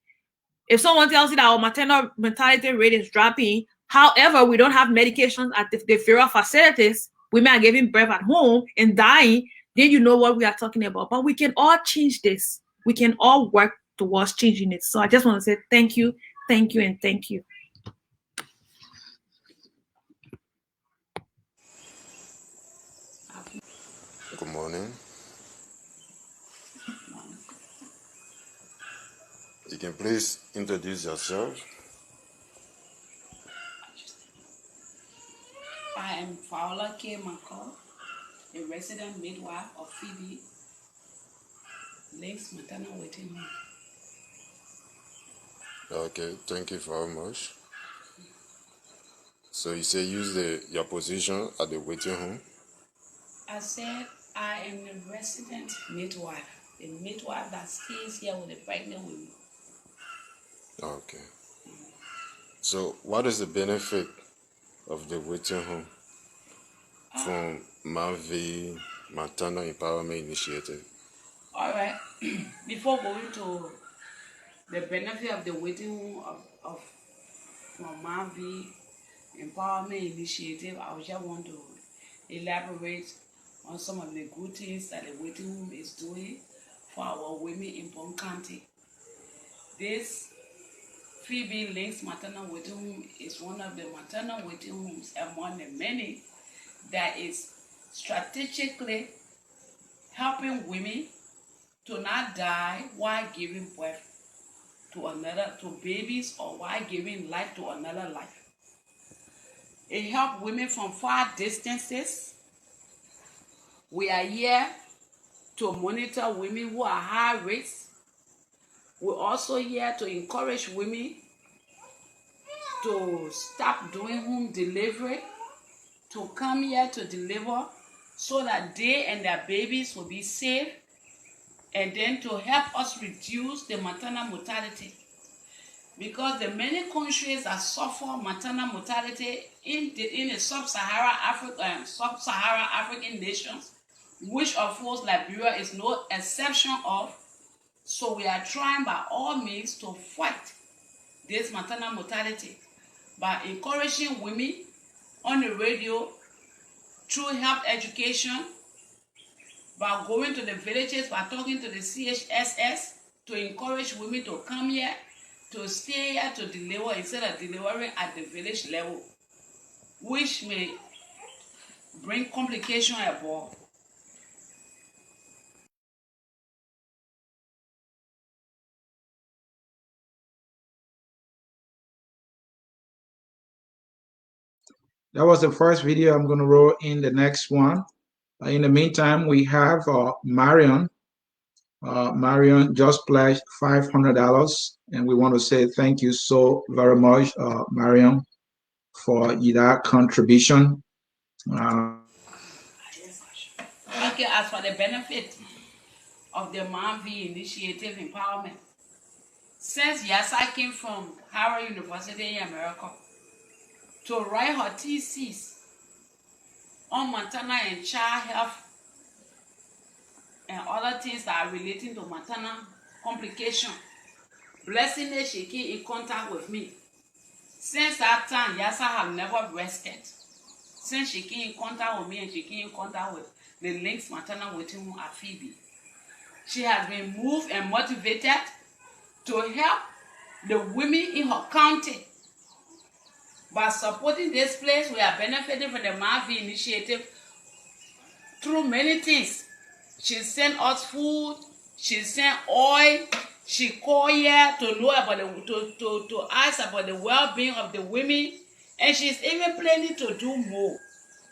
If someone tells you that our maternal mortality rate is dropping, however, we don't have medications at the various facilities, women are giving birth at home and dying, then you know what we are talking about. But we can all change this. We can all work towards changing it. So I just want to say thank you, and thank you. Good morning. You can please introduce yourself. I am Paola K. McCall, a resident midwife of Phoebe Lakes Maternal Waiting Home. Okay, thank you very much. So you say use your position at the waiting home? I said I am a resident midwife, a midwife that stays here with the pregnant women. Okay. So what is the benefit of the waiting home from MAVI, Maternal Empowerment Initiative? All right. Before going to the benefit of the waiting home from MAVI Empowerment Initiative, I just want to elaborate on some of the good things that the waiting home is doing for our women in Bon County. This Phoebe Lakes Maternal Waiting Home is one of the maternal waiting homes among the many that is strategically helping women to not die while giving birth to babies or while giving life to another life. It helps women from far distances. We are here to monitor women who are high risk. We're also here to encourage women to stop doing home delivery, to come here to deliver so that they and their babies will be safe, and then to help us reduce the maternal mortality. Because the many countries that suffer maternal mortality in the sub-Saharan African nations, which of course Liberia is no exception of. So we are trying by all means to fight this maternal mortality by encouraging women on the radio, through health education, by going to the villages, by talking to the CHSS to encourage women to come here, to stay here to deliver instead of delivering at the village level, which may bring complications above. That was the first video. I'm going to roll in the next one. In the meantime, we have Marion. Marion just pledged $500, and we want to say thank you so very much, Marion, for that contribution. Okay, as for the benefit of the MAVI initiative empowerment, since Yassah came from Howard University in America to write her thesis on maternal and child health and other things that are relating to maternal complication, blessingly she came in contact with me. Since that time, Yassah have never rested. Since she came in contact with me and she came in contact with the Links Maternal Waiting Room at Phoebe, she has been moved and motivated to help the women in her county. By supporting this place, we are benefiting from the MAVI initiative through many things. She sent us food, she sent oil, she called here to know about to ask about the well-being of the women, and she's even planning to do more.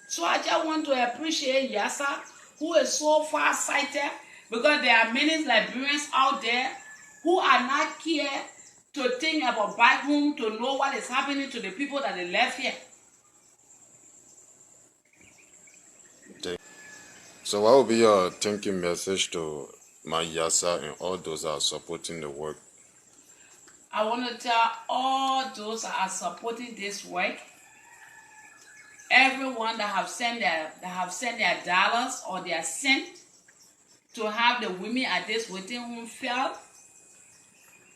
So I just want to appreciate Yassah, who is so far-sighted, because there are many Liberians out there who are not here to think about back home, to know what is happening to the people that they left here. So what will be your thank you message to my Yassah and all those that are supporting the work? I want to tell all those that are supporting this work, everyone that have sent their dollars or their cent to have the women at this waiting room felt,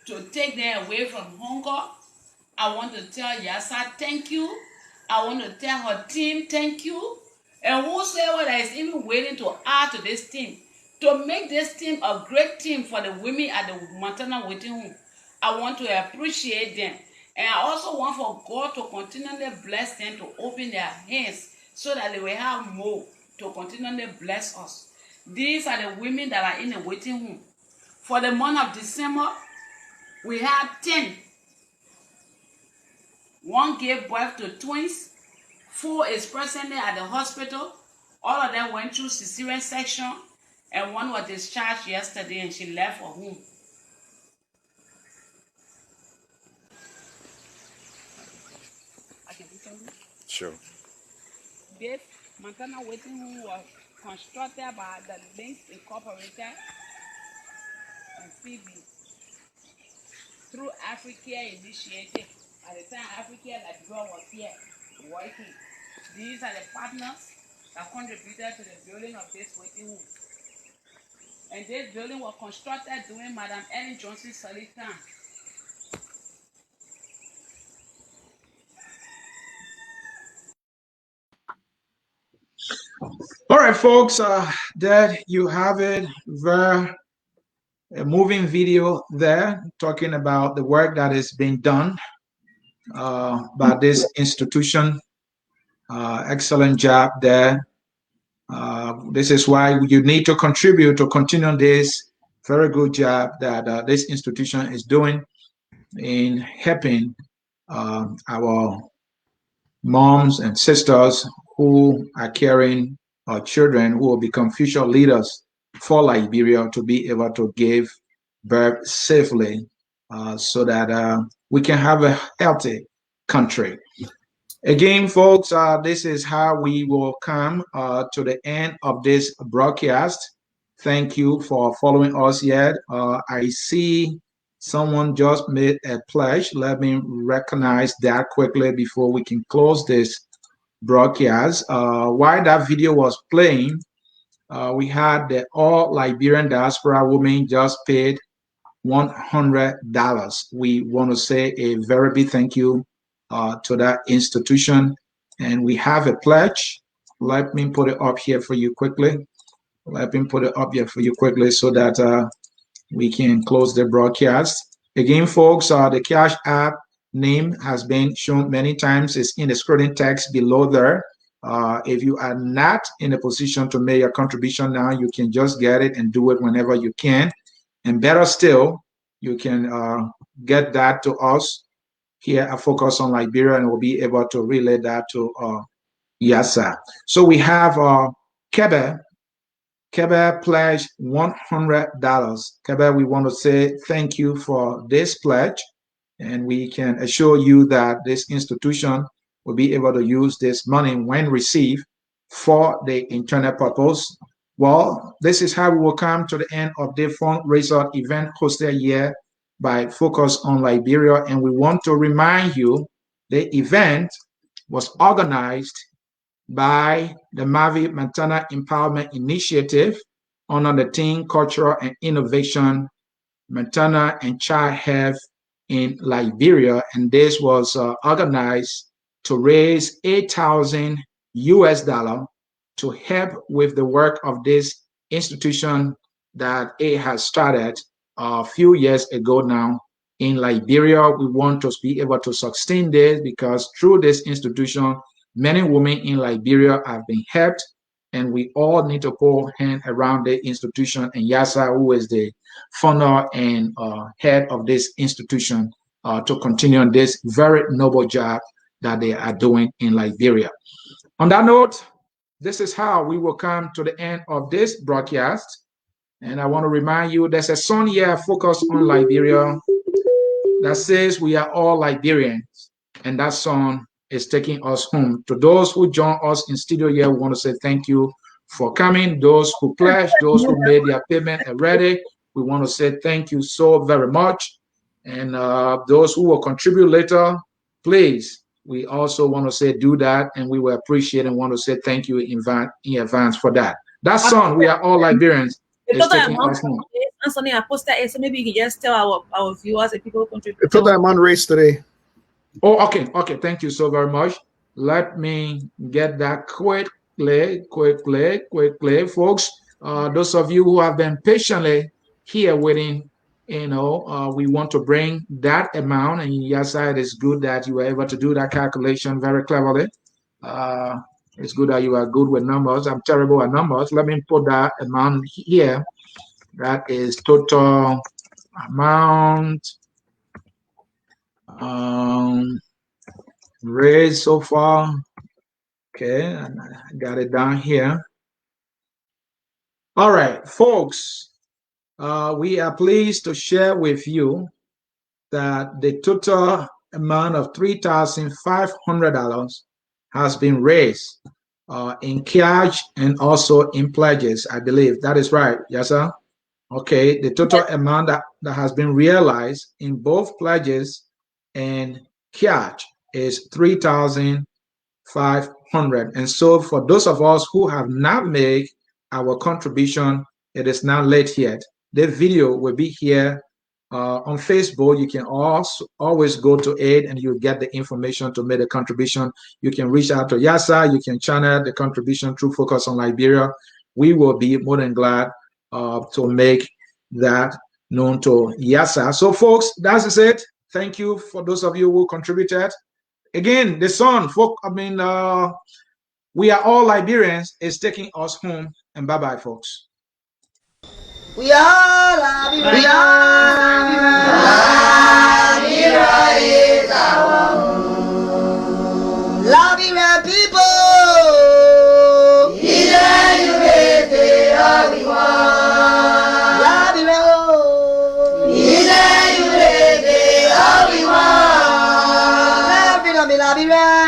to take them away from hunger. I want to tell Yassah thank you. I want to tell her team thank you. And whosoever that is even waiting to add to this team, to make this team a great team for the women at the maternal waiting room, I want to appreciate them. And I also want for God to continually bless them, to open their hands so that they will have more to continually bless us. These are the women that are in the waiting room. For the month of December, we had 10. One gave birth to twins. 4 is presently at the hospital. All of them went through cesarean section, and one was discharged yesterday and she left for home. Sure. This maternal waiting room was constructed by the Links Incorporated and Phoebe through Africa Initiative. At the time, Africa Liberia was here working. These are the partners that contributed to the building of this waiting room. And this building was constructed during Madam Ellen Johnson's solid time. All right, folks, there you have it. A moving video there talking about the work that is being done by this institution. Excellent job there. This is why you need to contribute to continue this very good job that this institution is doing in helping our moms and sisters who are caring our children who will become future leaders for Liberia to be able to give birth safely so that we can have a healthy country. Again, folks, this is how we will come to the end of this broadcast. Thank you for following us yet. I see someone just made a pledge. Let me recognize that quickly before we can close this broadcast. While that video was playing, we had the all Liberian diaspora women just paid $100. We want to say a very big thank you to that institution. And we have a pledge. Let me put it up here for you quickly. Let me put it up here for you quickly so that we can close the broadcast. Again, folks, the Cash App name has been shown many times. It's in the scrolling text below there. If you are not in a position to make a contribution now, you can just get it and do it whenever you can. And better still, you can get that to us here at Focus on Liberia, and we'll be able to relay that to Yassah. So we have Kebe. Kebe pledged $100. Kebe, we want to say thank you for this pledge, and we can assure you that this institution will be able to use this money when received for the internal purpose. Well, this is how we will come to the end of the fundraiser event hosted here by Focus on Liberia, and we want to remind you the event was organized by the MAVI Maternal Empowerment Initiative under the Teen Cultural and Innovation Maternal and Child Health in Liberia, and this was organized to raise $8,000 to help with the work of this institution that it has started a few years ago now in Liberia. We want to be able to sustain this because through this institution, many women in Liberia have been helped, and we all need to put hand around the institution, and Yassah, who is the founder and head of this institution, to continue on this very noble job that they are doing in Liberia. On that note, this is how we will come to the end of this broadcast. And I want to remind you, there's a song here focused on Liberia that says we are all Liberians, and that song is taking us home. To those who join us in studio here, we want to say thank you for coming. Those who pledged, those who made their payment already, we want to say thank you so very much. And those who will contribute later, please, we also want to say do that, and we will appreciate and want to say thank you in advance for that. That song, we are all Liberians, is taking us home. Anthony, I posted it, so maybe you can just tell our viewers and people who contribute. The total amount raised today. Oh, okay. Thank you so very much. Let me get that quickly, folks. Those of you who have been patiently here waiting, we want to bring that amount. And Yassah, it is good that you were able to do that calculation very cleverly. It's good that you are good with numbers. I'm terrible at numbers. Let me put that amount here. That is total amount raised so far. Okay, and I got it down here. All right, folks, we are pleased to share with you that the total amount of $3,500 has been raised in cash and also in pledges, I believe. That is right, Yassah? Okay, the total amount that has been realized in both pledges and cash is $3,500. And so for those of us who have not made our contribution, it is not late yet. The video will be here on Facebook. You can also always go to it and you'll get the information to make a contribution. You can reach out to Yassah. You can channel the contribution through Focus on Liberia. We will be more than glad to make that known to Yassah. So folks, that's it. Thank you for those of you who contributed. Again, the song, we are all Liberians, is taking us home. And bye-bye, folks. We are Liberia. We are Liberia is our home. Liberia people. Liberia.